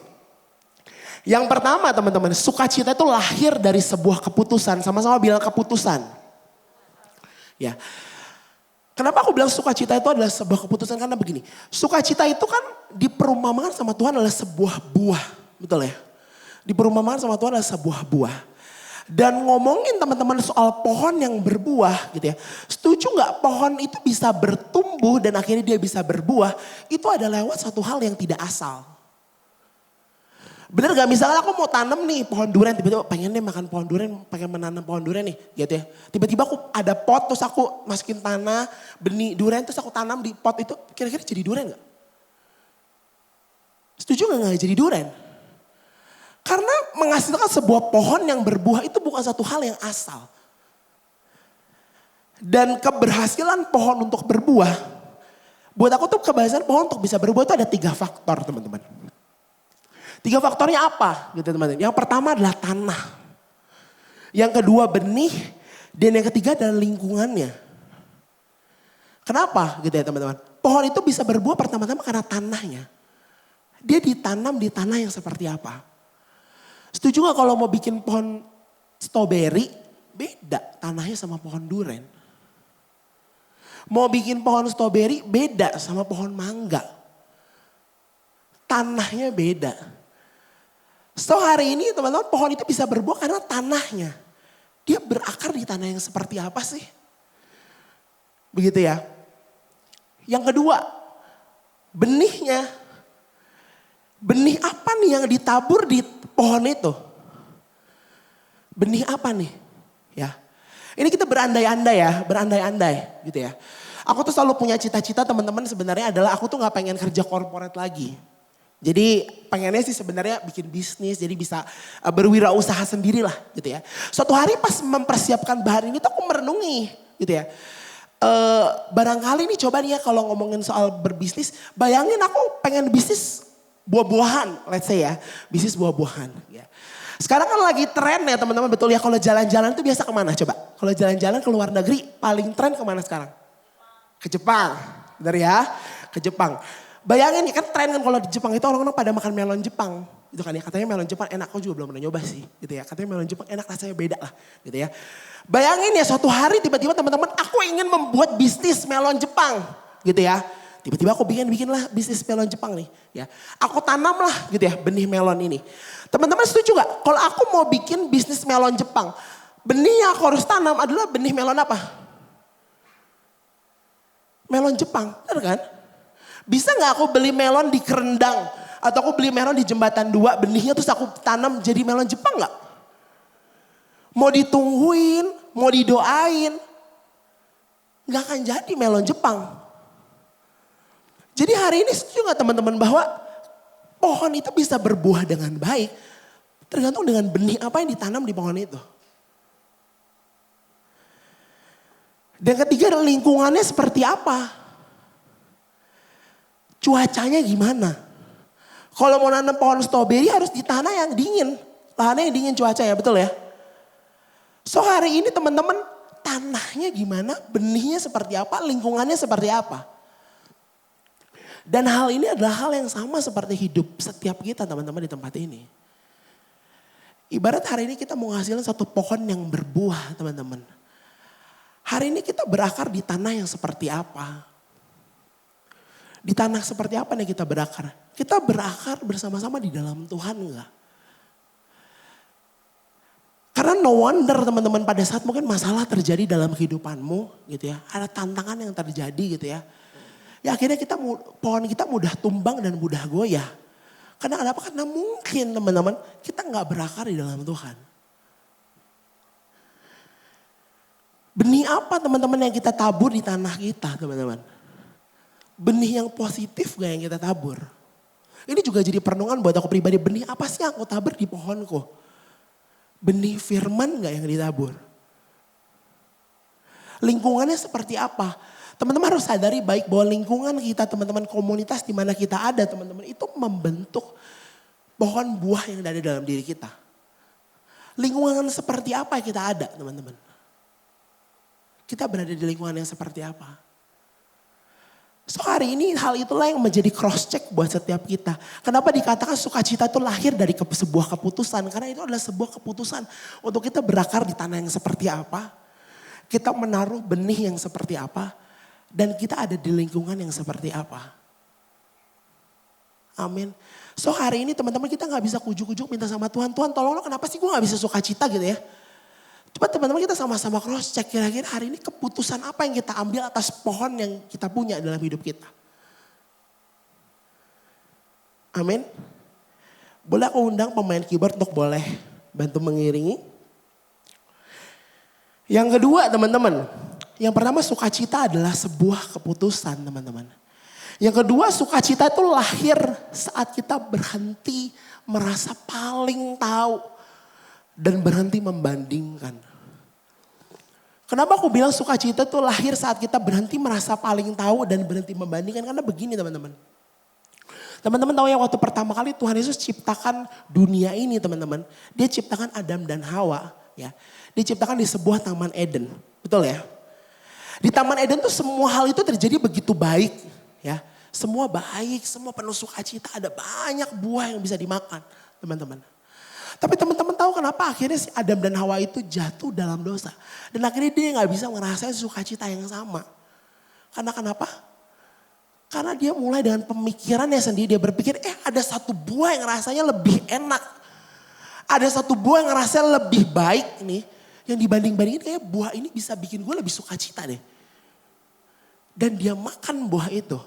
Yang pertama teman-teman, sukacita itu lahir dari sebuah keputusan. Sama-sama bilang keputusan. Ya. Kenapa aku bilang sukacita itu adalah sebuah keputusan? Karena begini, sukacita itu kan diperumpamakan sama Tuhan adalah sebuah buah. Betul ya? Diperumpamakan sama Tuhan adalah sebuah buah. Dan ngomongin teman-teman soal pohon yang berbuah gitu ya. Setuju gak pohon itu bisa bertumbuh dan akhirnya dia bisa berbuah. Itu adalah lewat satu hal yang tidak asal. Bener gak? Misalnya aku mau tanam nih pohon durian. Tiba-tiba pengen nih makan pohon durian, pengen menanam pohon durian nih gitu ya. Tiba-tiba aku ada pot terus aku masukin tanah, benih durian terus aku tanam di pot itu. Kira-kira jadi durian gak? Setuju gak jadi durian? Karena menghasilkan sebuah pohon yang berbuah itu bukan satu hal yang asal. Dan keberhasilan pohon untuk berbuah, buat aku tuh keberhasilan pohon untuk bisa berbuah itu ada 3 faktor teman-teman. 3 faktornya apa gitu teman-teman. Yang pertama adalah tanah. Yang kedua benih. Dan yang ketiga adalah lingkungannya. Kenapa gitu ya teman-teman. Pohon itu bisa berbuah pertama-tama karena tanahnya. Dia ditanam di tanah yang seperti apa. Setuju gak kalau mau bikin pohon stroberi, beda tanahnya sama pohon durian. Mau bikin pohon stroberi, beda sama pohon mangga. Tanahnya beda. So hari ini teman-teman pohon itu bisa berbuah karena tanahnya. Dia berakar di tanah yang seperti apa sih? Begitu ya. Yang kedua, benihnya. Benih apa nih yang ditabur di pohon itu? Benih apa nih? Ya. Ini kita berandai-andai ya, berandai-andai gitu ya. Aku tuh selalu punya cita-cita teman-teman sebenarnya adalah aku tuh gak pengen kerja korporat lagi. Jadi pengennya sih sebenarnya bikin bisnis, jadi bisa berwirausaha sendiri lah gitu ya. Suatu hari pas mempersiapkan bahan ini tuh aku merenungi gitu ya. Barangkali nih coba nih ya kalau ngomongin soal berbisnis, bayangin aku pengen bisnis buah-buahan, let's say ya, bisnis buah-buahan. Ya. Sekarang kan lagi tren ya teman-teman, betul ya, kalau jalan-jalan tuh biasa kemana coba? Kalau jalan-jalan ke luar negeri paling tren kemana sekarang? Ke Jepang, benar ya, ke Jepang. Bayangin ya kan tren kan kalau di Jepang itu orang-orang pada makan melon Jepang. Gitu kan ya, katanya melon Jepang enak, aku juga belum pernah nyoba sih gitu ya. Katanya melon Jepang enak, rasanya beda lah gitu ya. Bayangin ya suatu hari tiba-tiba teman-teman aku ingin membuat bisnis melon Jepang gitu ya. Tiba-tiba aku bikin lah bisnis melon Jepang nih ya. Aku tanam lah gitu ya benih melon ini. Teman-teman setuju gak? Kalau aku mau bikin bisnis melon Jepang, benih yang aku harus tanam adalah benih melon apa? Melon Jepang, benar kan? Bisa gak aku beli melon di Kerendang? Atau aku beli melon di Jembatan 2, benihnya terus aku tanam jadi melon Jepang gak? Mau ditungguin, mau didoain, gak akan jadi melon Jepang. Jadi hari ini setuju gak teman-teman bahwa pohon itu bisa berbuah dengan baik, tergantung dengan benih apa yang ditanam di pohon itu. Dan ketiga lingkungannya seperti apa? Cuacanya gimana? Kalau mau nanam pohon stroberi harus di tanah yang dingin. Lahannya yang dingin cuacanya, betul ya? So hari ini teman-teman tanahnya gimana? Benihnya seperti apa? Lingkungannya seperti apa? Dan hal ini adalah hal yang sama seperti hidup setiap kita teman-teman di tempat ini. Ibarat hari ini kita mau ngasilin satu pohon yang berbuah teman-teman. Hari ini kita berakar di tanah yang seperti apa? Di tanah seperti apa nih kita berakar? Kita berakar bersama-sama di dalam Tuhan enggak? Karena no wonder teman-teman pada saat mungkin masalah terjadi dalam kehidupanmu gitu ya. Ada tantangan yang terjadi gitu ya. Ya akhirnya pohon kita mudah tumbang dan mudah goyah. Karena kenapa? Karena mungkin teman-teman kita nggak berakar di dalam Tuhan. Benih apa teman-teman yang kita tabur di tanah kita teman-teman? Benih yang positif gak yang kita tabur? Ini juga jadi perenungan buat aku pribadi. Benih apa sih yang aku tabur di pohonku? Benih firman gak yang ditabur? Lingkungannya seperti apa? Teman-teman harus sadari baik bahwa lingkungan kita, teman-teman komunitas di mana kita ada, teman-teman itu membentuk pohon buah yang ada dalam diri kita. Lingkungan seperti apa yang kita ada, teman-teman? Kita berada di lingkungan yang seperti apa? So hari ini hal itulah yang menjadi cross check buat setiap kita. Kenapa dikatakan sukacita itu lahir dari sebuah keputusan? Karena itu adalah sebuah keputusan untuk kita berakar di tanah yang seperti apa. Kita menaruh benih yang seperti apa. Dan kita ada di lingkungan yang seperti apa. Amin. So hari ini teman-teman kita gak bisa kujuk-kujuk minta sama Tuhan. Tuhan tolong lo kenapa sih gue gak bisa sukacita gitu ya. Coba teman-teman kita sama-sama cross check kira-kira hari ini keputusan apa yang kita ambil atas pohon yang kita punya dalam hidup kita. Amin. Boleh aku undang pemain keyboard untuk boleh bantu mengiringi. Yang kedua teman-teman. Yang pertama sukacita adalah sebuah keputusan teman-teman. Yang kedua sukacita itu lahir saat kita berhenti merasa paling tahu. Dan berhenti membandingkan. Kenapa aku bilang sukacita itu lahir saat kita berhenti merasa paling tahu dan berhenti membandingkan. Karena begini teman-teman. Teman-teman tahu ya waktu pertama kali Tuhan Yesus ciptakan dunia ini teman-teman. Dia ciptakan Adam dan Hawa. Ya. Dia ciptakan di sebuah taman Eden. Betul ya? Di Taman Eden tuh semua hal itu terjadi begitu baik. Ya, semua baik, semua penuh sukacita. Ada banyak buah yang bisa dimakan teman-teman. Tapi teman-teman tahu kenapa akhirnya si Adam dan Hawa itu jatuh dalam dosa. Dan akhirnya dia gak bisa ngerasain sukacita yang sama. Karena kenapa? Karena dia mulai dengan pemikirannya sendiri. Dia berpikir ada satu buah yang rasanya lebih enak. Ada satu buah yang rasanya lebih baik nih. Yang dibanding-bandingin kayak buah ini bisa bikin gue lebih sukacita deh. Dan dia makan buah itu.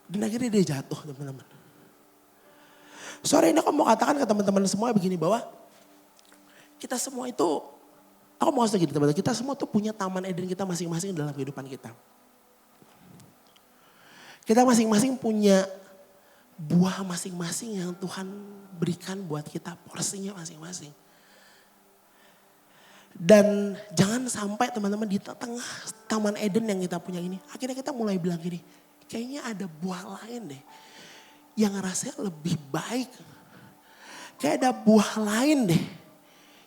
Dan akhirnya dia jatuh teman-teman. Sore ini aku mau katakan ke teman-teman semua begini bahwa kita semua itu, aku mau kasih gini teman-teman, kita semua tuh punya taman Eden kita masing-masing dalam kehidupan kita. Kita masing-masing punya buah masing-masing yang Tuhan berikan buat kita, porsinya masing-masing. Dan jangan sampai teman-teman di tengah taman Eden yang kita punya ini, akhirnya kita mulai bilang gini, kayaknya ada buah lain deh yang rasanya lebih baik. Kayak ada buah lain deh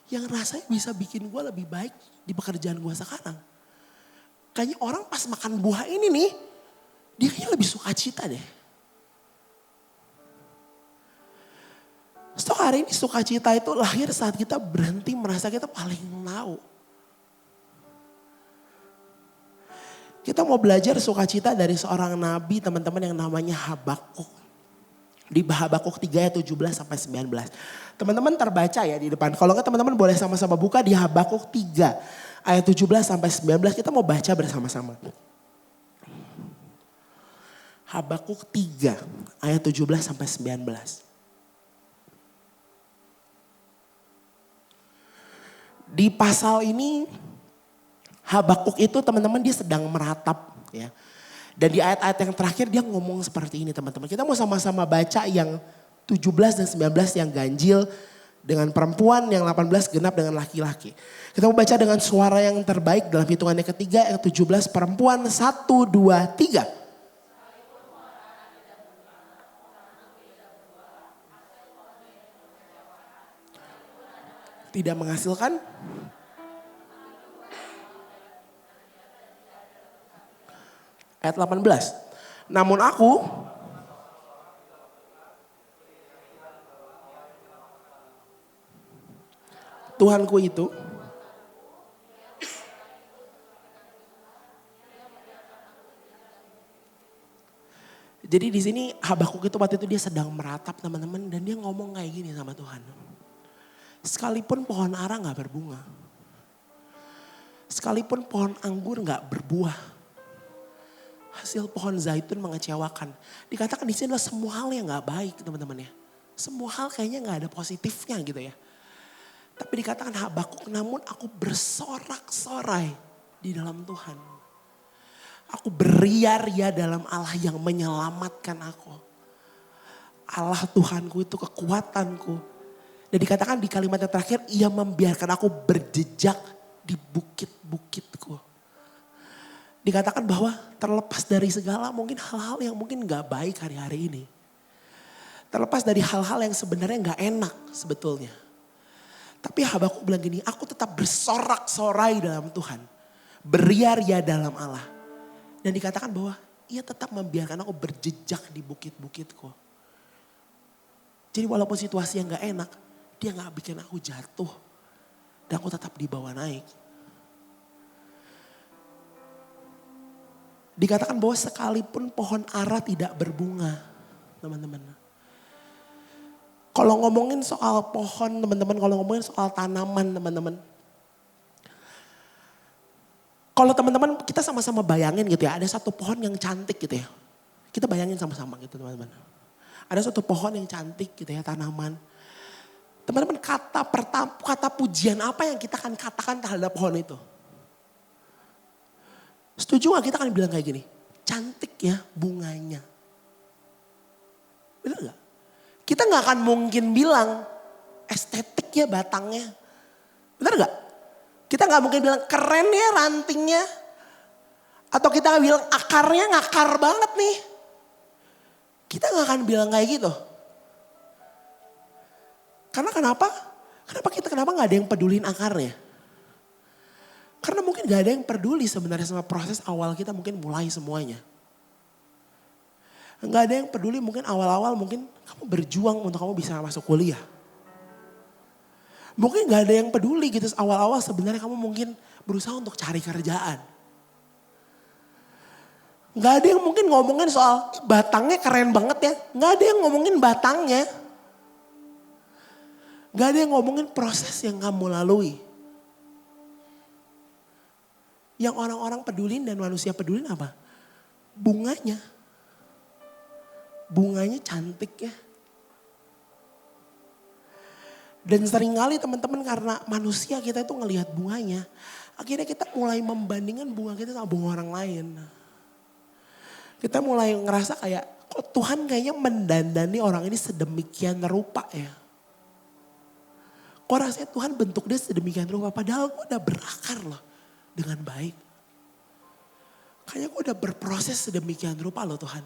yang rasanya bisa bikin gue lebih baik di pekerjaan gue sekarang. Kayaknya orang pas makan buah ini nih, dia kayaknya lebih sukacita deh. Stok hari ini sukacita itu lahir saat kita berhenti merasa kita paling tahu. Kita mau belajar sukacita dari seorang nabi teman-teman yang namanya Habakuk. Di Habakuk 3 ayat 17 sampai 19. Teman-teman terbaca ya di depan. Kalau enggak teman-teman boleh sama-sama buka di Habakuk 3 ayat 17 sampai 19. Kita mau baca bersama-sama. Habakuk 3 ayat 17 sampai 19. Di pasal ini Habakuk itu teman-teman dia sedang meratap ya. Dan di ayat-ayat yang terakhir dia ngomong seperti ini teman-teman. Kita mau sama-sama baca yang 17 dan 19 yang ganjil dengan perempuan, yang 18 genap dengan laki-laki. Kita mau baca dengan suara yang terbaik dalam hitungannya ketiga yang 17 perempuan 1, 2, 3. Tidak menghasilkan. Ayat 18. Namun aku Tuhanku itu jadi di sini Habakuk itu waktu itu dia sedang meratap teman-teman dan dia ngomong kayak gini sama Tuhan. Sekalipun pohon ara gak berbunga. Sekalipun pohon anggur gak berbuah. Hasil pohon zaitun mengecewakan. Dikatakan di sini adalah semua hal yang gak baik teman-teman ya. Semua hal kayaknya gak ada positifnya gitu ya. Tapi dikatakan Habakuk namun aku bersorak-sorai di dalam Tuhan. Aku beria-ria dalam Allah yang menyelamatkan aku. Allah Tuhanku itu kekuatanku. Dan dikatakan di kalimat yang terakhir, ia membiarkan aku berjejak di bukit-bukitku. Dikatakan bahwa terlepas dari segala mungkin hal-hal yang mungkin gak baik hari-hari ini. Terlepas dari hal-hal yang sebenarnya gak enak sebetulnya. Tapi Habakuk bilang gini, aku tetap bersorak-sorai dalam Tuhan. Beria-ria dalam Allah. Dan dikatakan bahwa ia tetap membiarkan aku berjejak di bukit-bukitku. Jadi walaupun situasi yang gak enak, dia gak bikin aku jatuh. Dan aku tetap dibawa naik. Dikatakan bahwa sekalipun pohon ara tidak berbunga. Teman-teman. Kalau ngomongin soal pohon teman-teman, kalau ngomongin soal tanaman teman-teman. Kalau teman-teman kita sama-sama bayangin gitu ya, ada satu pohon yang cantik gitu ya. Kita bayangin sama-sama gitu teman-teman. Ada satu pohon yang cantik gitu ya, tanaman. Teman-teman kata pujian apa yang kita akan katakan terhadap pohon itu? Setuju gak kita akan bilang kayak gini? Cantik ya bunganya. Bener gak? Kita gak akan mungkin bilang estetik ya batangnya. Bener gak? Kita gak mungkin bilang keren ya rantingnya. Atau kita gak bilang akarnya ngakar banget nih. Kita gak akan bilang kayak gitu. Karena kenapa? Kenapa gak ada yang pedulin akarnya? Karena mungkin gak ada yang peduli sebenarnya sama proses awal kita mungkin mulai semuanya. Gak ada yang peduli mungkin awal-awal mungkin kamu berjuang untuk kamu bisa masuk kuliah. Mungkin gak ada yang peduli gitu awal-awal sebenarnya kamu mungkin berusaha untuk cari kerjaan. Gak ada yang mungkin ngomongin soal batangnya keren banget ya. Gak ada yang ngomongin batangnya. Gak ada yang ngomongin proses yang kamu lalui. Yang orang-orang pedulin dan manusia pedulin apa? Bunganya. Bunganya cantik ya. Dan seringkali teman-teman karena manusia kita itu ngelihat bunganya. Akhirnya kita mulai membandingkan bunga kita sama bunga orang lain. Kita mulai ngerasa kayak kok Tuhan kayaknya mendandani orang ini sedemikian rupa ya. Kok rasanya Tuhan bentuk dia sedemikian rupa padahal gue udah berakar loh dengan baik. Kayaknya gue udah berproses sedemikian rupa loh Tuhan.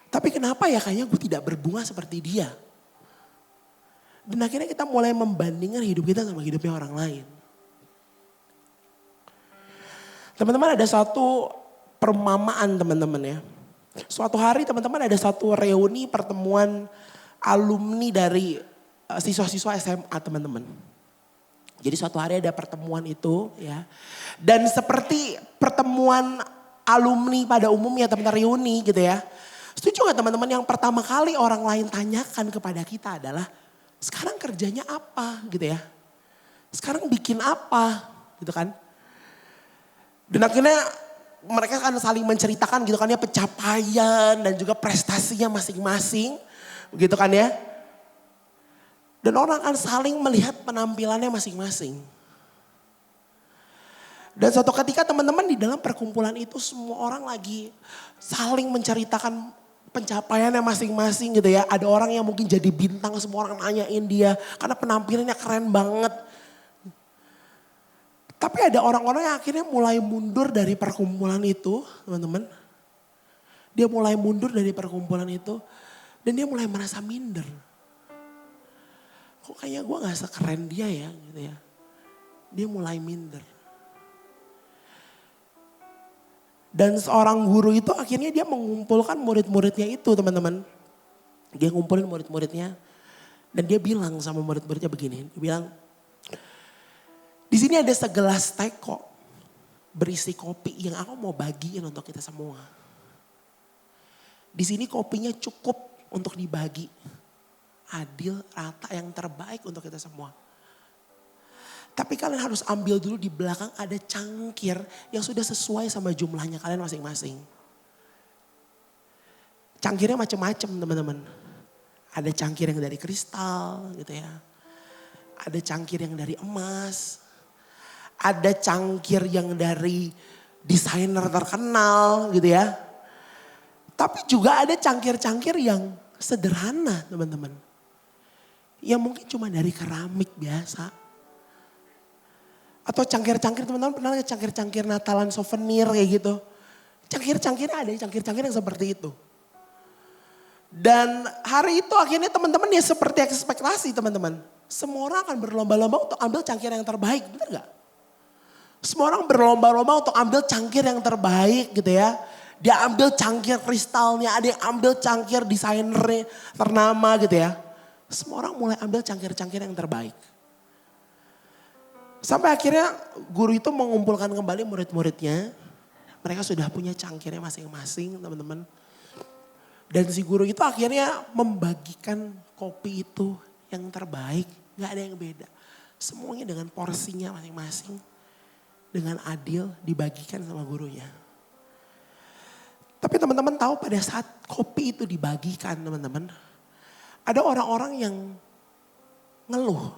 Tapi kenapa ya kayaknya gue tidak berbunga seperti dia. Dan akhirnya kita mulai membandingkan hidup kita sama hidupnya orang lain. Teman-teman ada satu permamaan teman-teman ya. Suatu hari teman-teman ada satu reuni pertemuan alumni dari siswa-siswa SMA teman-teman. Jadi suatu hari ada pertemuan itu ya. Dan seperti pertemuan alumni pada umumnya teman-teman reuni gitu ya. Setuju gak teman-teman yang pertama kali orang lain tanyakan kepada kita adalah sekarang kerjanya apa gitu ya. Sekarang bikin apa gitu kan. Dan akhirnya mereka kan saling menceritakan gitu kan ya pencapaian dan juga prestasinya masing-masing. Begitu kan ya. Dan orang akan saling melihat penampilannya masing-masing. Dan suatu ketika teman-teman di dalam perkumpulan itu semua orang lagi saling menceritakan pencapaiannya masing-masing gitu ya. Ada orang yang mungkin jadi bintang semua orang nanyain dia karena penampilannya keren banget. Tapi ada orang-orang yang akhirnya mulai mundur dari perkumpulan itu teman-teman. Dia mulai mundur dari perkumpulan itu dan dia mulai merasa minder. Kok kayaknya gue gak sekeren dia ya gitu ya. Dia mulai minder. Dan seorang guru itu akhirnya dia mengumpulkan murid-muridnya itu teman-teman. Dia ngumpulin murid-muridnya. Dan dia bilang sama murid-muridnya begini. Dia bilang, di sini ada segelas teko berisi kopi yang aku mau bagiin untuk kita semua. Di sini kopinya cukup untuk dibagi. Adil, rata, yang terbaik untuk kita semua. Tapi kalian harus ambil dulu di belakang ada cangkir yang sudah sesuai sama jumlahnya kalian masing-masing. Cangkirnya macam-macam teman-teman. Ada cangkir yang dari kristal gitu ya. Ada cangkir yang dari emas. Ada cangkir yang dari desainer terkenal gitu ya. Tapi juga ada cangkir-cangkir yang sederhana teman-teman. Yang mungkin cuma dari keramik biasa. Atau cangkir-cangkir teman-teman pernah lihat cangkir-cangkir Natalan souvenir kayak gitu. Cangkir-cangkirnya ada cangkir-cangkir yang seperti itu. Dan hari itu akhirnya teman-teman ya seperti ekspektasi teman-teman. Semua orang akan berlomba-lomba untuk ambil cangkir yang terbaik, benar gak? Semua orang berlomba-lomba untuk ambil cangkir yang terbaik gitu ya. Dia ambil cangkir kristalnya, ada yang ambil cangkir desainernya ternama gitu ya. Semua orang mulai ambil cangkir-cangkir yang terbaik. Sampai akhirnya guru itu mengumpulkan kembali murid-muridnya. Mereka sudah punya cangkirnya masing-masing teman-teman. Dan si guru itu akhirnya membagikan kopi itu yang terbaik. Gak ada yang beda. Semuanya dengan porsinya masing-masing. Dengan adil dibagikan sama gurunya. Tapi teman-teman tahu pada saat kopi itu dibagikan teman-teman. Ada orang-orang yang ngeluh.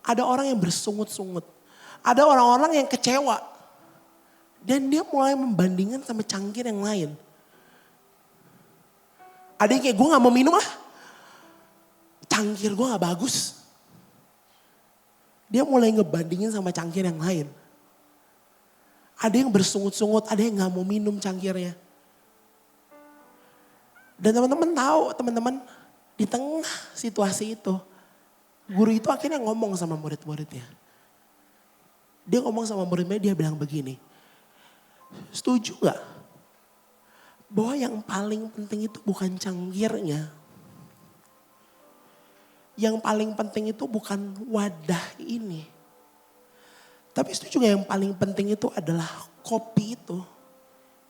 Ada orang yang bersungut-sungut. Ada orang-orang yang kecewa. Dan dia mulai membandingkan sama cangkir yang lain. Ada yang kayak gue gak mau minum ah. Cangkir gue gak bagus. Dia mulai ngebandingin sama cangkir yang lain. Ada yang bersungut-sungut, ada yang gak mau minum cangkirnya. Dan teman-teman tahu, teman-teman di tengah situasi itu, guru itu akhirnya ngomong sama murid-muridnya. Dia ngomong sama murid-muridnya, dia bilang begini, setuju gak? Bahwa yang paling penting itu bukan cangkirnya. Yang paling penting itu bukan wadah ini. Tapi setuju gak yang paling penting itu adalah kopi itu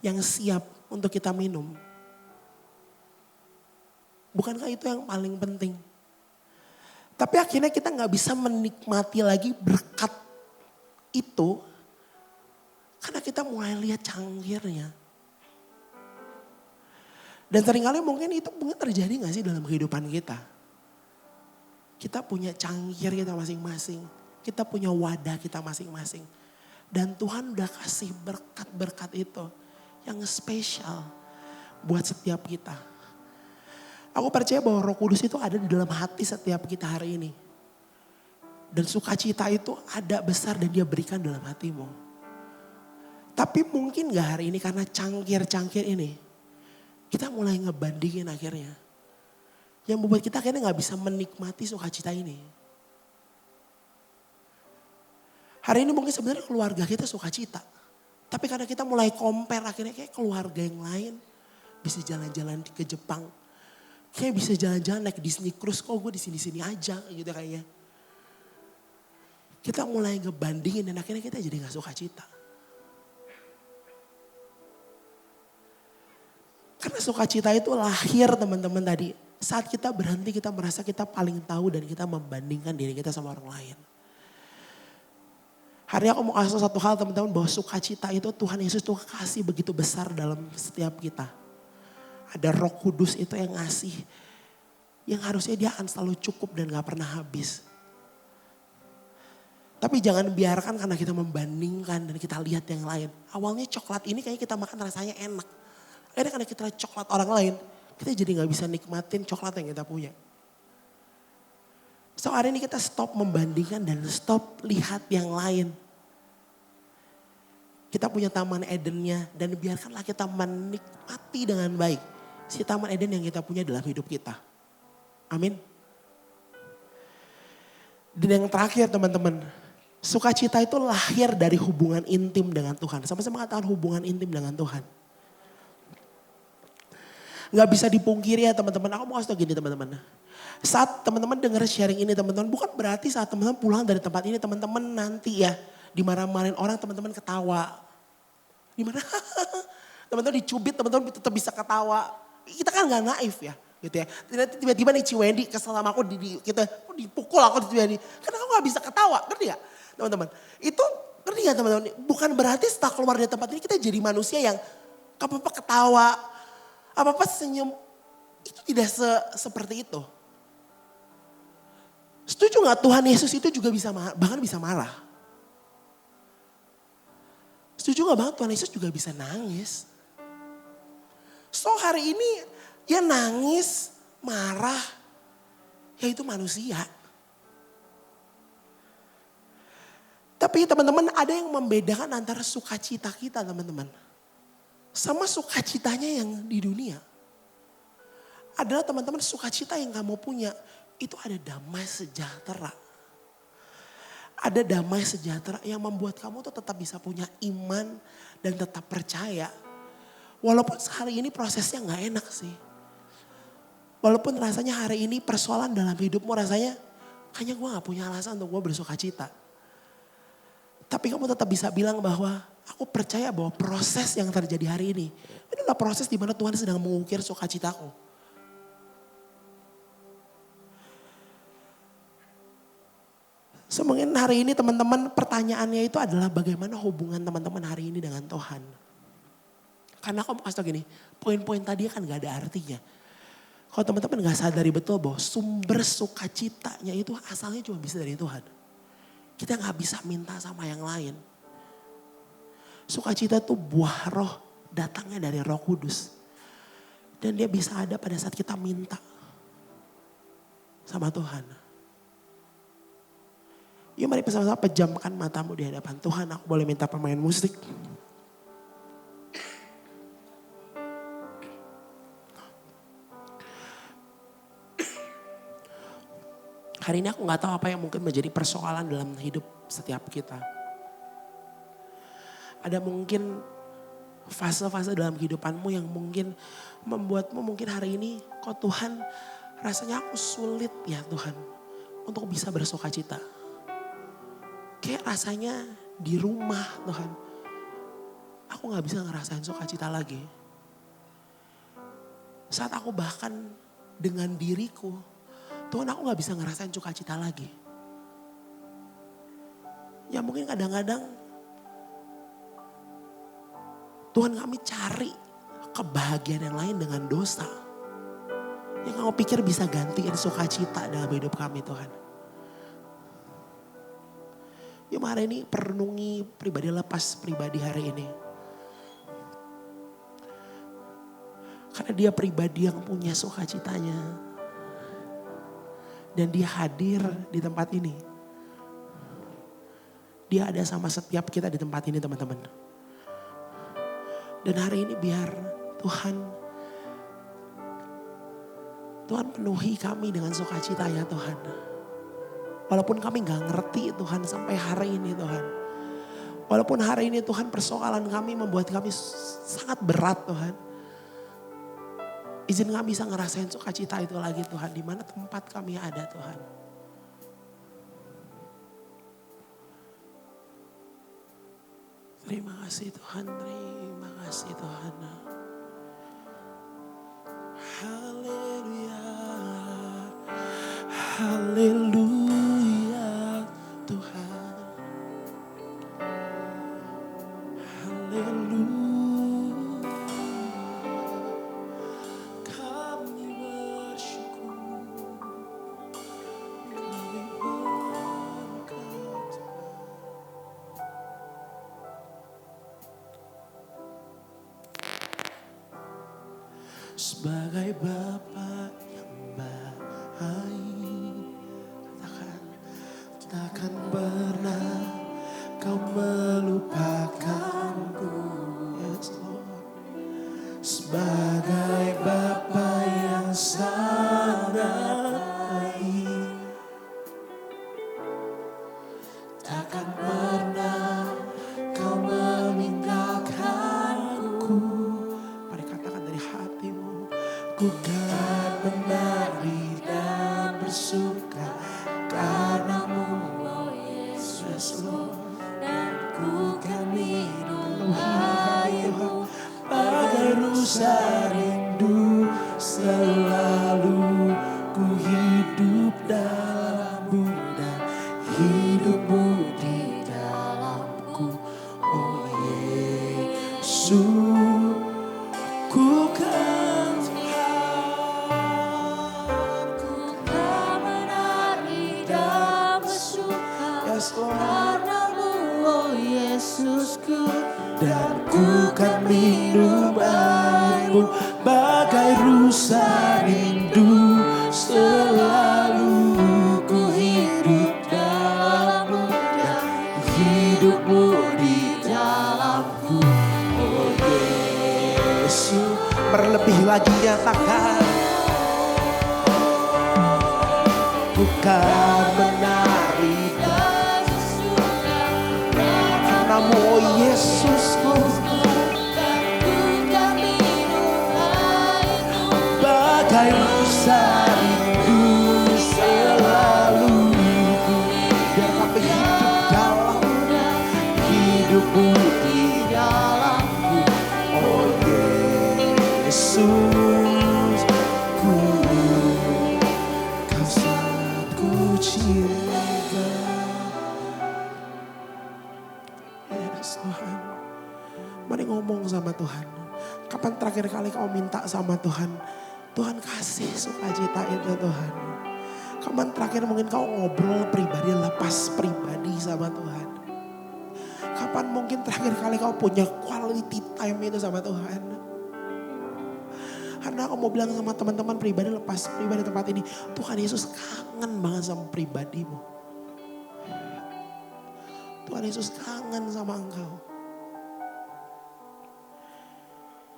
yang siap untuk kita minum. Bukankah itu yang paling penting? Tapi akhirnya kita gak bisa menikmati lagi berkat itu Karena kita mulai lihat cangkirnya. Dan seringkali mungkin itu mungkin terjadi gak sih dalam kehidupan kita? Kita punya cangkir kita masing-masing. Kita punya wadah kita masing-masing. Dan Tuhan udah kasih berkat-berkat itu yang spesial buat setiap kita. Aku percaya bahwa Roh Kudus itu ada di dalam hati setiap kita hari ini. Dan sukacita itu ada besar dan dia berikan dalam hatimu. Tapi mungkin gak hari ini karena cangkir-cangkir ini kita mulai ngebandingin akhirnya. Yang membuat kita akhirnya gak bisa menikmati sukacita ini. Hari ini mungkin sebenarnya keluarga kita sukacita. Tapi karena kita mulai compare akhirnya kayak keluarga yang lain. Bisa jalan-jalan ke Jepang. Kayak bisa jalan-jalan naik Disney Cruise. Kok gue di sini-sini aja gitu kayaknya. Kita mulai ngebandingin dan akhirnya kita jadi gak sukacita. Karena sukacita itu lahir teman-teman tadi. Saat kita berhenti kita merasa kita paling tahu dan kita membandingkan diri kita sama orang lain. Hari ini aku mau kasih satu hal teman-teman bahwa sukacita itu Tuhan Yesus tuh kasih begitu besar dalam setiap kita. Ada Roh Kudus itu yang ngasih. Yang harusnya dia akan selalu cukup dan gak pernah habis. Tapi jangan biarkan karena kita membandingkan dan kita lihat yang lain. Awalnya coklat ini kayaknya kita makan rasanya enak. Akhirnya karena kita lihat coklat orang lain, kita jadi gak bisa nikmatin coklat yang kita punya. So hari ini kita stop membandingkan dan stop lihat yang lain. Kita punya taman Edennya dan biarkanlah kita menikmati dengan baik. Si taman Eden yang kita punya dalam hidup kita. Amin. Dan yang terakhir teman-teman, sukacita itu lahir dari hubungan intim dengan Tuhan. Sama-sama katakan hubungan intim dengan Tuhan. Gak bisa dipungkiri ya teman-teman. Aku mau kasih tau gini teman-teman. Saat teman-teman dengar sharing ini teman-teman. Bukan berarti saat teman-teman pulang dari tempat ini teman-teman nanti ya. Dimarah-marahin orang teman-teman ketawa. Gimana? Teman-teman dicubit teman-teman tetap bisa ketawa. Kita kan gak naif ya. Gitu ya. Tiba-tiba nih Ciwendi kesel sama aku. Kita dipukul aku tiba-tiba. Karena aku gak bisa ketawa. Ngerti gak teman-teman? Itu ngerti gak teman-teman? Bukan berarti setelah keluar dari tempat ini kita jadi manusia yang gak apa-apa ketawa. Apa-apa senyum, itu tidak seperti itu. Setuju gak Tuhan Yesus itu juga bisa bahkan bisa marah. Setuju gak bahkan Tuhan Yesus juga bisa nangis. So hari ini dia nangis, marah, ya itu manusia. Tapi teman-teman ada yang membedakan antara sukacita kita teman-teman. Sama sukacitanya yang di dunia. Adalah teman-teman sukacita yang kamu punya. Itu ada damai sejahtera. Ada damai sejahtera yang membuat kamu tuh tetap bisa punya iman dan tetap percaya. Walaupun hari ini prosesnya gak enak sih. Walaupun rasanya hari ini persoalan dalam hidupmu rasanya kayaknya gue gak punya alasan untuk gue bersukacita. Tapi kamu tetap bisa bilang bahwa aku percaya bahwa proses yang terjadi hari ini adalah proses di mana Tuhan sedang mengukir sukacitaku. So mungkin hari ini teman-teman pertanyaannya itu adalah bagaimana hubungan teman-teman hari ini dengan Tuhan. Karena aku mau kasih tau gini, poin-poin tadi kan gak ada artinya. Kalau teman-teman gak sadari betul bahwa sumber sukacitanya itu asalnya cuma bisa dari Tuhan. Kita gak bisa minta sama yang lain. Sukacita itu buah roh, datangnya dari Roh Kudus. Dan dia bisa ada pada saat kita minta sama Tuhan. Yuk mari bersama-sama pejamkan matamu di hadapan Tuhan. Aku boleh minta pemain musik. Hari ini aku gak tahu apa yang mungkin menjadi persoalan dalam hidup setiap kita. Ada mungkin fase-fase dalam kehidupanmu yang mungkin membuatmu mungkin hari ini kok Tuhan rasanya aku sulit ya Tuhan untuk bisa bersukacita. Kayak rasanya di rumah Tuhan aku gak bisa ngerasain sukacita lagi. Saat aku bahkan dengan diriku Tuhan aku gak bisa ngerasain sukacita lagi. Ya mungkin kadang-kadang Tuhan, kami cari kebahagiaan yang lain dengan dosa. Yang kami pikir bisa gantiin sukacita dalam hidup kami Tuhan. Yuk hari ini perenungi pribadi, lepas pribadi hari ini. Karena dia pribadi yang punya sukacitanya. Dan dia hadir di tempat ini. Dia ada sama setiap kita di tempat ini teman-teman. Dan hari ini biar Tuhan penuhi kami dengan sukacita ya Tuhan. Walaupun kami gak ngerti Tuhan sampai hari ini Tuhan. Walaupun hari ini Tuhan persoalan kami membuat kami sangat berat Tuhan. Izin kami bisa ngerasain sukacita itu lagi Tuhan. Di mana tempat kami ada Tuhan. Terima kasih Tuhan, terima kasih Tuhan. Haleluya, haleluya Tuhan. Haleluya. Kami bersyukur, kami berkat. Sebagai Bapa yang baik, takkan pernah kau melupakanku. Yes, Lord. Sebagai Bapa yang sangat baik, takkan pernah kau meninggalkanku. Mari katakan dari hatimu. Ku kan menari dan bersuka karenamu, oh Yesus Lord. Dan ku kan minum airmu bagai rusa rindu. Selalu ku hidup dalammu dan hidupmu di dalamku, oh Yesus. Ku kan karenamu, oh Yesusku. Dan ku kan minum airmu bagai rusa rindu. Selalu ku hidup dalammu dan hidupmu di dalamku, oh Yesus. Berlebih lagi nyatakan. Ku kan menari karenamu, oh Yesusku. Bagai rusa rindu selalu. Biar kami hidup dalam hidupmu di dalamku, oh Yesus. Kau sangat ku cinta. Yes Tuhan. Mari ngomong sama Tuhan. Kapan terakhir kali kau minta sama Tuhan? Tuhan kasih sukacita itu Tuhan. Kapan terakhir mungkin kau ngobrol pribadi, lepas pribadi sama Tuhan? Kapan mungkin terakhir kali kau punya quality time itu sama Tuhan? Karena aku mau bilang sama teman-teman pribadi, lepas pribadi tempat ini. Tuhan Yesus kangen banget sama pribadimu. Tuhan Yesus kangen sama engkau.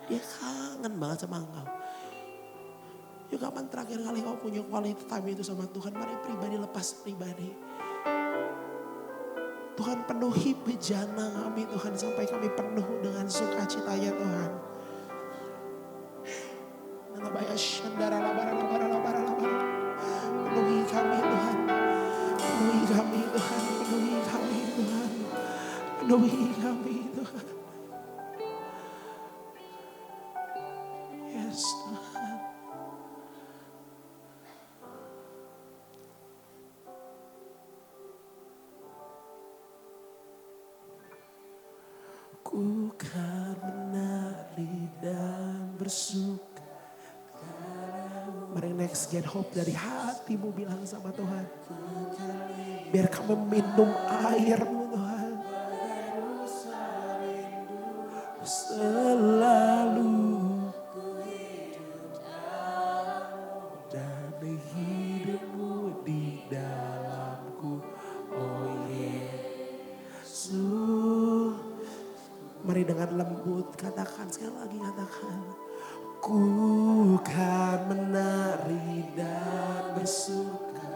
Dia kangen banget sama engkau. Yuk kapan terakhir kali kau punya quality time itu sama Tuhan? Mari pribadi, lepas pribadi. Tuhan penuhi bejana kami Tuhan. Sampai kami penuh dengan sukacitanya Tuhan. Penuhi kami Tuhan. Penuhi kami Tuhan. Penuhi kami Tuhan. Penuhi kami Tuhan. Yes Tuhan. Ku kan menang. suka. Mari next get hope dari hatimu bilang sama Tuhan. Biar kami minum airmu Tuhan. Selalu. Dan hidupmu di dalamku. Oh Yesus. Mari dengan lembut katakan sekali lagi katakan. Ku kan menari dan bersuka.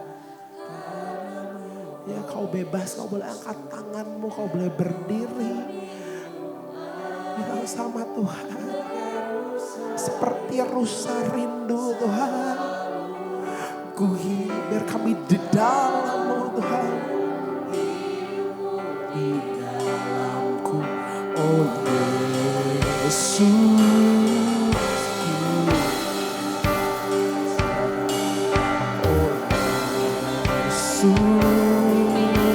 Ya kau bebas, kau boleh angkat tanganmu, kau boleh berdiri. Bilang sama Tuhan. Seperti rusa rindu Tuhan. Ku biar kami di dalammu Tuhan. Di dalamku, oh Yesus.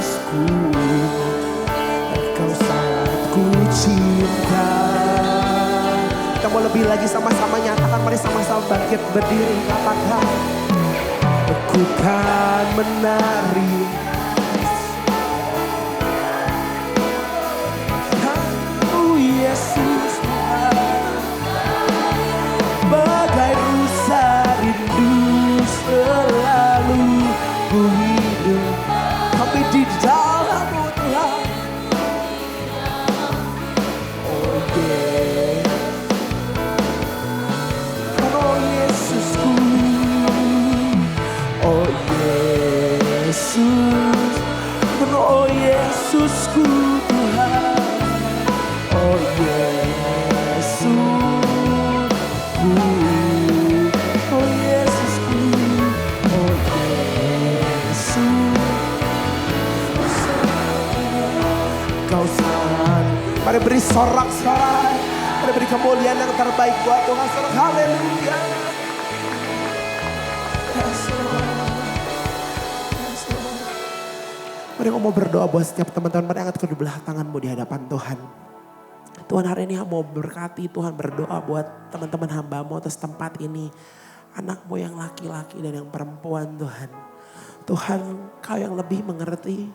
Yesusku, Engkau sangat ku cinta. Kita mau lebih lagi sama-sama nyatakan, mari sama-sama bangkit berdiri katakan. Aku kan menari. Oh Yesus, bagai rusa rindu selalu ku hidup. Tapi di dalammu Tuhan. Oh yeah. Oh Yesusku. Oh Yesus. Oh Yesusku Tuhan. Oh Yesus. Oh Yesusku. Oh Yesus. Kau sangat. Mari beri sorak-sorai. Mari beri kemuliaan yang terbaik buat Tuhan. Sorak haleluya. Yes, Lord. Yes, Lord. Mari aku mau berdoa buat setiap teman-teman. Mari angkat kedua belah tanganmu di hadapan Tuhan. Tuhan hari ini mau berkati, Tuhan berdoa buat teman-teman hambamu atas tempat ini. Anakmu yang laki-laki dan yang perempuan Tuhan. Tuhan kau yang lebih mengerti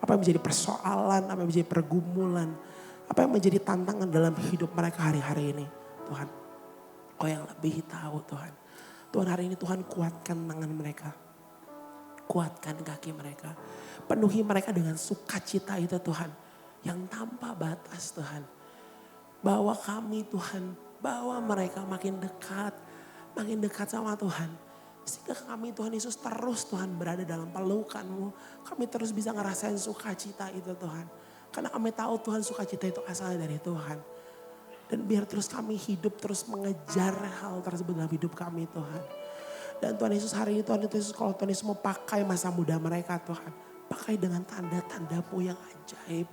apa yang menjadi persoalan, apa yang menjadi pergumulan. Apa yang menjadi tantangan dalam hidup mereka hari-hari ini. Tuhan kau yang lebih tahu Tuhan. Tuhan hari ini Tuhan kuatkan tangan mereka. Kuatkan kaki mereka. Penuhi mereka dengan sukacita itu Tuhan. Yang tanpa batas Tuhan. Bawa kami Tuhan, bawa mereka makin dekat sama Tuhan. Sehingga kami Tuhan Yesus terus Tuhan berada dalam pelukan-Mu. Kami terus bisa ngerasain sukacita itu Tuhan. Karena kami tahu Tuhan sukacita itu asalnya dari Tuhan. Dan biar terus kami hidup terus mengejar hal tersebut dalam hidup kami Tuhan. Dan Tuhan Yesus hari ini Tuhan Yesus kalau Tuhan Yesus mau pakai masa muda mereka Tuhan. Pakai dengan tanda-tanda-Mu yang ajaib.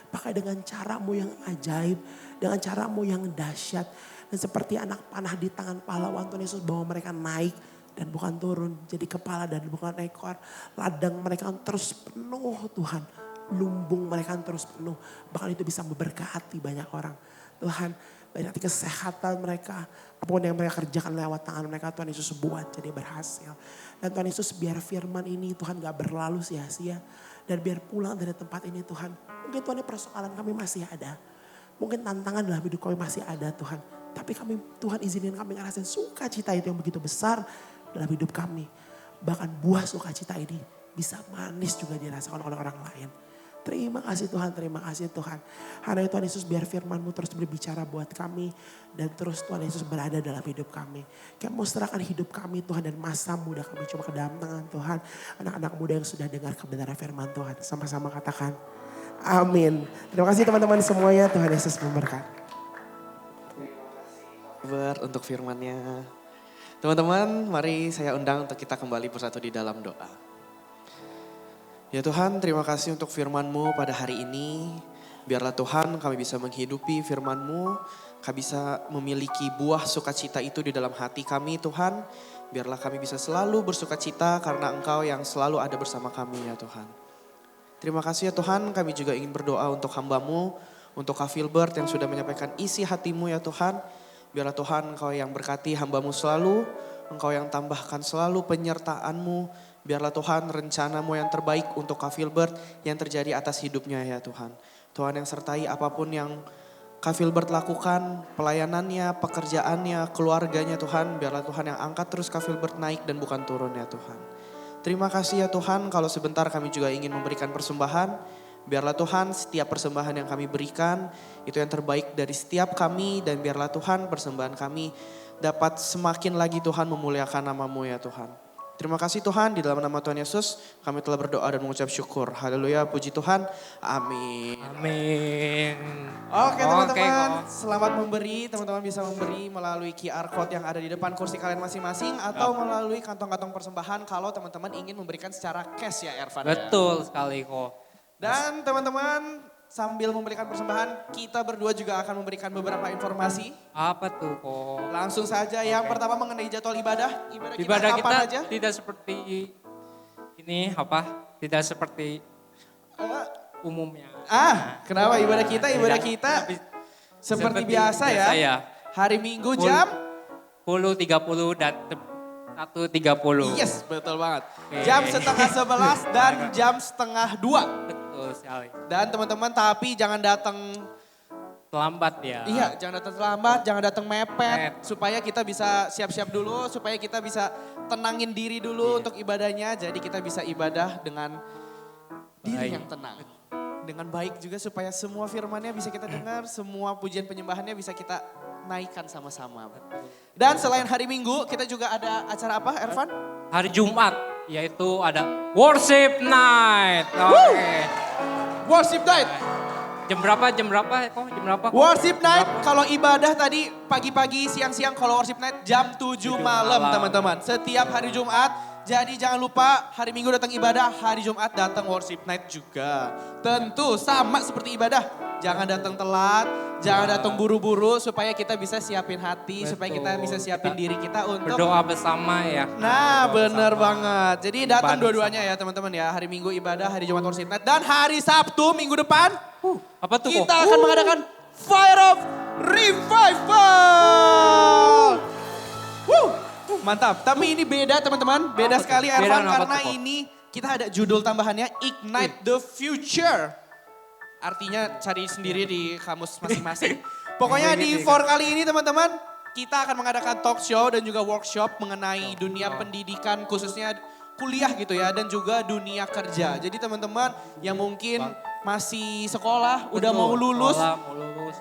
Pakai dengan caramu yang ajaib. Dengan caramu yang dahsyat. Dan seperti anak panah di tangan pahlawan Tuhan Yesus bawa mereka naik. Dan bukan turun. Jadi kepala dan bukan ekor. Ladang mereka terus penuh Tuhan. Lumbung mereka terus penuh. Bahkan itu bisa memberkati banyak orang. Tuhan berarti kesehatan mereka. Apapun yang mereka kerjakan lewat tangan mereka. Tuhan Yesus buat jadi berhasil. Dan Tuhan Yesus biar firman ini Tuhan gak berlalu sia-sia. Dan biar pulang dari tempat ini Tuhan. Mungkin Tuhan ini persoalan kami masih ada. Mungkin tantangan dalam hidup kami masih ada Tuhan. Tapi kami Tuhan izinin kami ngerasain sukacita itu yang begitu besar dalam hidup kami. Bahkan buah sukacita ini bisa manis juga dirasakan oleh orang lain. Terima kasih Tuhan, terima kasih Tuhan. Hari Tuhan Yesus biar firman-Mu terus berbicara buat kami. Dan terus Tuhan Yesus berada dalam hidup kami. Kami mau serahkan hidup kami Tuhan dan masa muda kami coba ke dalam tangan Tuhan. Anak-anak muda yang sudah dengar kebenaran firman Tuhan. Sama-sama katakan amin. Terima kasih teman-teman semuanya, Tuhan Yesus memberkati. Untuk firman-Nya. Teman-teman, mari saya undang untuk kita kembali bersatu di dalam doa. Ya Tuhan, terima kasih untuk firman-Mu pada hari ini. Biarlah Tuhan kami bisa menghidupi firman-Mu. Kami bisa memiliki buah sukacita itu di dalam hati kami Tuhan. Biarlah kami bisa selalu bersukacita karena Engkau yang selalu ada bersama kami ya Tuhan. Terima kasih ya Tuhan, kami juga ingin berdoa untuk hamba-Mu. Untuk Kak Filbert yang sudah menyampaikan isi hati-Mu ya Tuhan. Biarlah Tuhan Engkau yang berkati hamba-Mu selalu, Engkau yang tambahkan selalu penyertaan-Mu. Biarlah Tuhan rencana-Mu yang terbaik untuk Kak Filbert yang terjadi atas hidupnya ya Tuhan. Tuhan yang sertai apapun yang Kak Filbert lakukan, pelayanannya, pekerjaannya, keluarganya Tuhan. Biarlah Tuhan yang angkat terus Kak Filbert naik dan bukan turun ya Tuhan. Terima kasih ya Tuhan, kalau sebentar kami juga ingin memberikan persembahan. Biarlah Tuhan setiap persembahan yang kami berikan itu yang terbaik dari setiap kami. Dan biarlah Tuhan persembahan kami dapat semakin lagi Tuhan memuliakan nama-Mu ya Tuhan. Terima kasih Tuhan, di dalam nama Tuhan Yesus kami telah berdoa dan mengucap syukur. Haleluya, puji Tuhan. Amin. Amin. Oke teman-teman, selamat memberi. Teman-teman bisa memberi melalui QR Code yang ada di depan kursi kalian masing-masing. Atau melalui kantong-kantong persembahan kalau teman-teman ingin memberikan secara cash ya Ervan. Betul sekali kok. Dan teman-teman sambil memberikan persembahan, kita berdua juga akan memberikan beberapa informasi. Apa tuh kok? Langsung saja yang pertama mengenai jadwal ibadah. Ibadah kita kapan aja? tidak seperti ini apa? Tidak seperti umumnya. Kenapa ibadah kita seperti biasa ya. Hari Minggu jam 10.30 dan 1.30. Yes, betul banget. Jam setengah 11 dan jam setengah 2. Betul sekali. Dan teman-teman tapi jangan datang Terlambat ya. Iya, jangan datang terlambat, jangan datang mepet. Supaya kita bisa siap-siap dulu, supaya kita bisa tenangin diri dulu untuk ibadahnya. Jadi kita bisa ibadah dengan diri yang tenang. Dengan baik juga supaya semua firmannya bisa kita dengar, semua pujian penyembahannya bisa kita naikkan sama-sama. Dan selain hari Minggu, kita juga ada acara apa, Ervan? Hari Jumat, yaitu ada Worship Night. Oke. Worship Night. Jam berapa? Jam berapa? Worship Night, kalau ibadah tadi pagi-pagi, siang-siang, kalau Worship Night jam 7 malam teman-teman. Setiap hari Jumat, jadi jangan lupa hari Minggu datang ibadah, hari Jumat datang Worship Night juga. Tentu sama seperti ibadah, jangan datang telat, jangan datang buru-buru supaya kita bisa siapin hati, supaya kita bisa siapin diri kita untuk berdoa bersama ya. Nah bener banget, jadi datang dua-duanya ya teman-teman ya. Hari Minggu ibadah, hari Jumat Worship Night. Dan hari Sabtu minggu depan Apa tuh kita kok? akan mengadakan Fire of Revival. Mantap, tapi ini beda teman-teman, beda sekali Ervan karena ini kita ada judul tambahannya Ignite the Future. Artinya cari sendiri di kamus masing-masing. Pokoknya di For kali ini teman-teman, kita akan mengadakan talk show dan juga workshop mengenai dunia pendidikan khususnya kuliah gitu ya dan juga dunia kerja. Jadi teman-teman yang mungkin masih sekolah, udah mau lulus,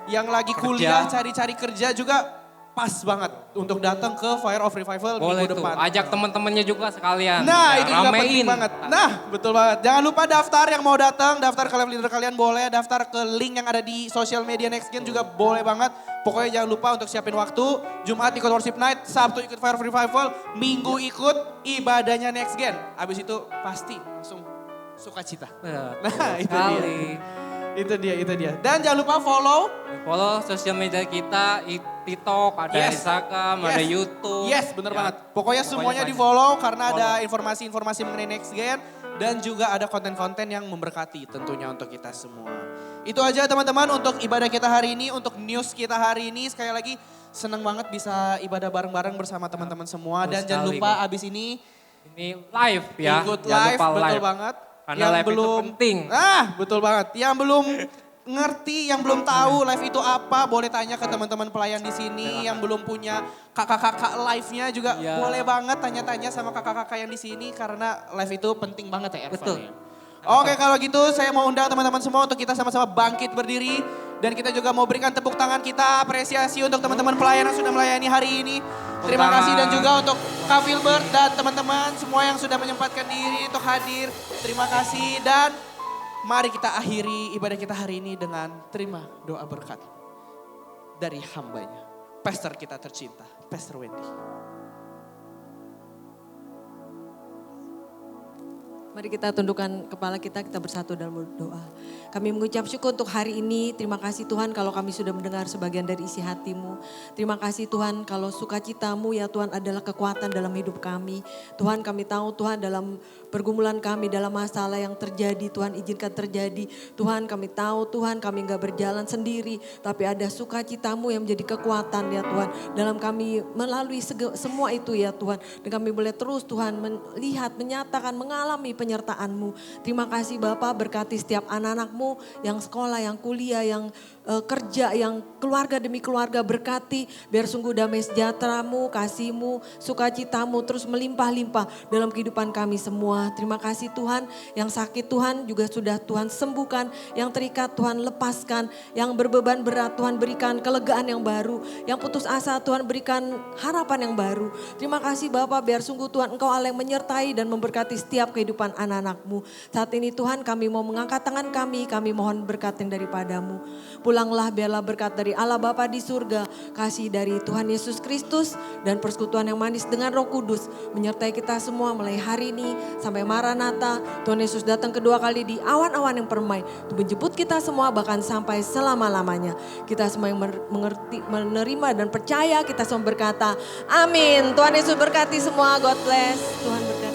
yang lagi kuliah, cari-cari kerja juga pas banget untuk datang ke Fire of Revival Boleh minggu tuh, depan. ajak teman-temannya juga sekalian. Nah Ya, itu juga penting ramein. banget. Nah betul banget. Jangan lupa daftar yang mau datang, daftar kalian leader kalian boleh, daftar ke link yang ada di sosial media Next Gen juga boleh banget. Pokoknya jangan lupa untuk siapin waktu, Jumat ikut Worship Night, Sabtu ikut Fire of Revival, Minggu ikut ibadahnya Next Gen. Abis itu pasti langsung sukacita. Nah itu dia. Itu dia. Dan jangan lupa follow sosial media kita, TikTok, ada Instagram, ada YouTube. Yes, bener Ya, banget. Pokoknya semuanya di follow karena ada informasi-informasi mengenai Next Gen. Dan juga ada konten-konten yang memberkati tentunya untuk kita semua. Itu aja teman-teman untuk ibadah kita hari ini, untuk news kita hari ini. Sekali lagi senang banget bisa ibadah bareng-bareng bersama teman-teman semua. Dan jangan lupa abis ini live ya. ikut Jangan live, lupa betul banget. Karena live itu penting. Betul banget. Yang belum ngerti, yang belum tahu live itu apa, boleh tanya ke teman-teman pelayan di sini. Yang belum punya kakak-kakak live-nya juga boleh banget tanya-tanya sama kakak-kakak yang di sini. Karena live itu penting banget ya Ervan. Betul. Oke kalau gitu saya mau undang teman-teman semua untuk kita sama-sama bangkit berdiri. Dan kita juga mau berikan tepuk tangan kita, apresiasi untuk teman-teman pelayan yang sudah melayani hari ini. Terima kasih dan juga untuk Kak Filbert dan teman-teman semua yang sudah menyempatkan diri untuk hadir. Terima kasih dan mari kita akhiri ibadah kita hari ini dengan terima doa berkat dari hambanya. Pastor kita tercinta, Pastor Wendy. Mari kita tundukkan kepala kita bersatu dalam doa. Kami mengucap syukur untuk hari ini. Terima kasih Tuhan kalau kami sudah mendengar sebagian dari isi hati-Mu. Terima kasih Tuhan kalau sukacita-Mu ya Tuhan adalah kekuatan dalam hidup kami. Tuhan kami tahu Tuhan dalam pergumulan kami, dalam masalah yang terjadi Tuhan izinkan terjadi. Tuhan kami tahu Tuhan kami gak berjalan sendiri. Tapi ada sukacita-Mu yang menjadi kekuatan ya Tuhan. Dalam kami melalui semua itu ya Tuhan. Dan kami boleh terus Tuhan melihat, menyatakan, mengalami penyertaan-Mu. Terima kasih Bapa berkati setiap anak-anak-Mu yang sekolah, yang kuliah, yang kerja, yang keluarga demi keluarga berkati. Biar sungguh damai sejahtera-Mu, kasih-Mu, sukacita-Mu terus melimpah-limpah dalam kehidupan kami semua. Terima kasih Tuhan yang sakit Tuhan juga sudah Tuhan sembuhkan. Yang terikat Tuhan lepaskan. Yang berbeban berat Tuhan berikan kelegaan yang baru. Yang putus asa Tuhan berikan harapan yang baru. Terima kasih Bapa biar sungguh Tuhan Engkau Allah yang menyertai dan memberkati setiap kehidupan anak-anak-Mu. Saat ini Tuhan kami mau mengangkat tangan kami mohon berkat yang daripada-Mu. Pulanglah biarlah berkat dari Allah Bapa di surga, kasih dari Tuhan Yesus Kristus dan persekutuan yang manis dengan Roh Kudus menyertai kita semua mulai hari ini sampai Maranatha. Tuhan Yesus datang kedua kali di awan-awan yang permai untuk menjemput kita semua bahkan sampai selama-lamanya. Kita semua yang mengerti, menerima dan percaya kita semua berkata amin. Tuhan Yesus berkati semua, God bless. Tuhan berkati.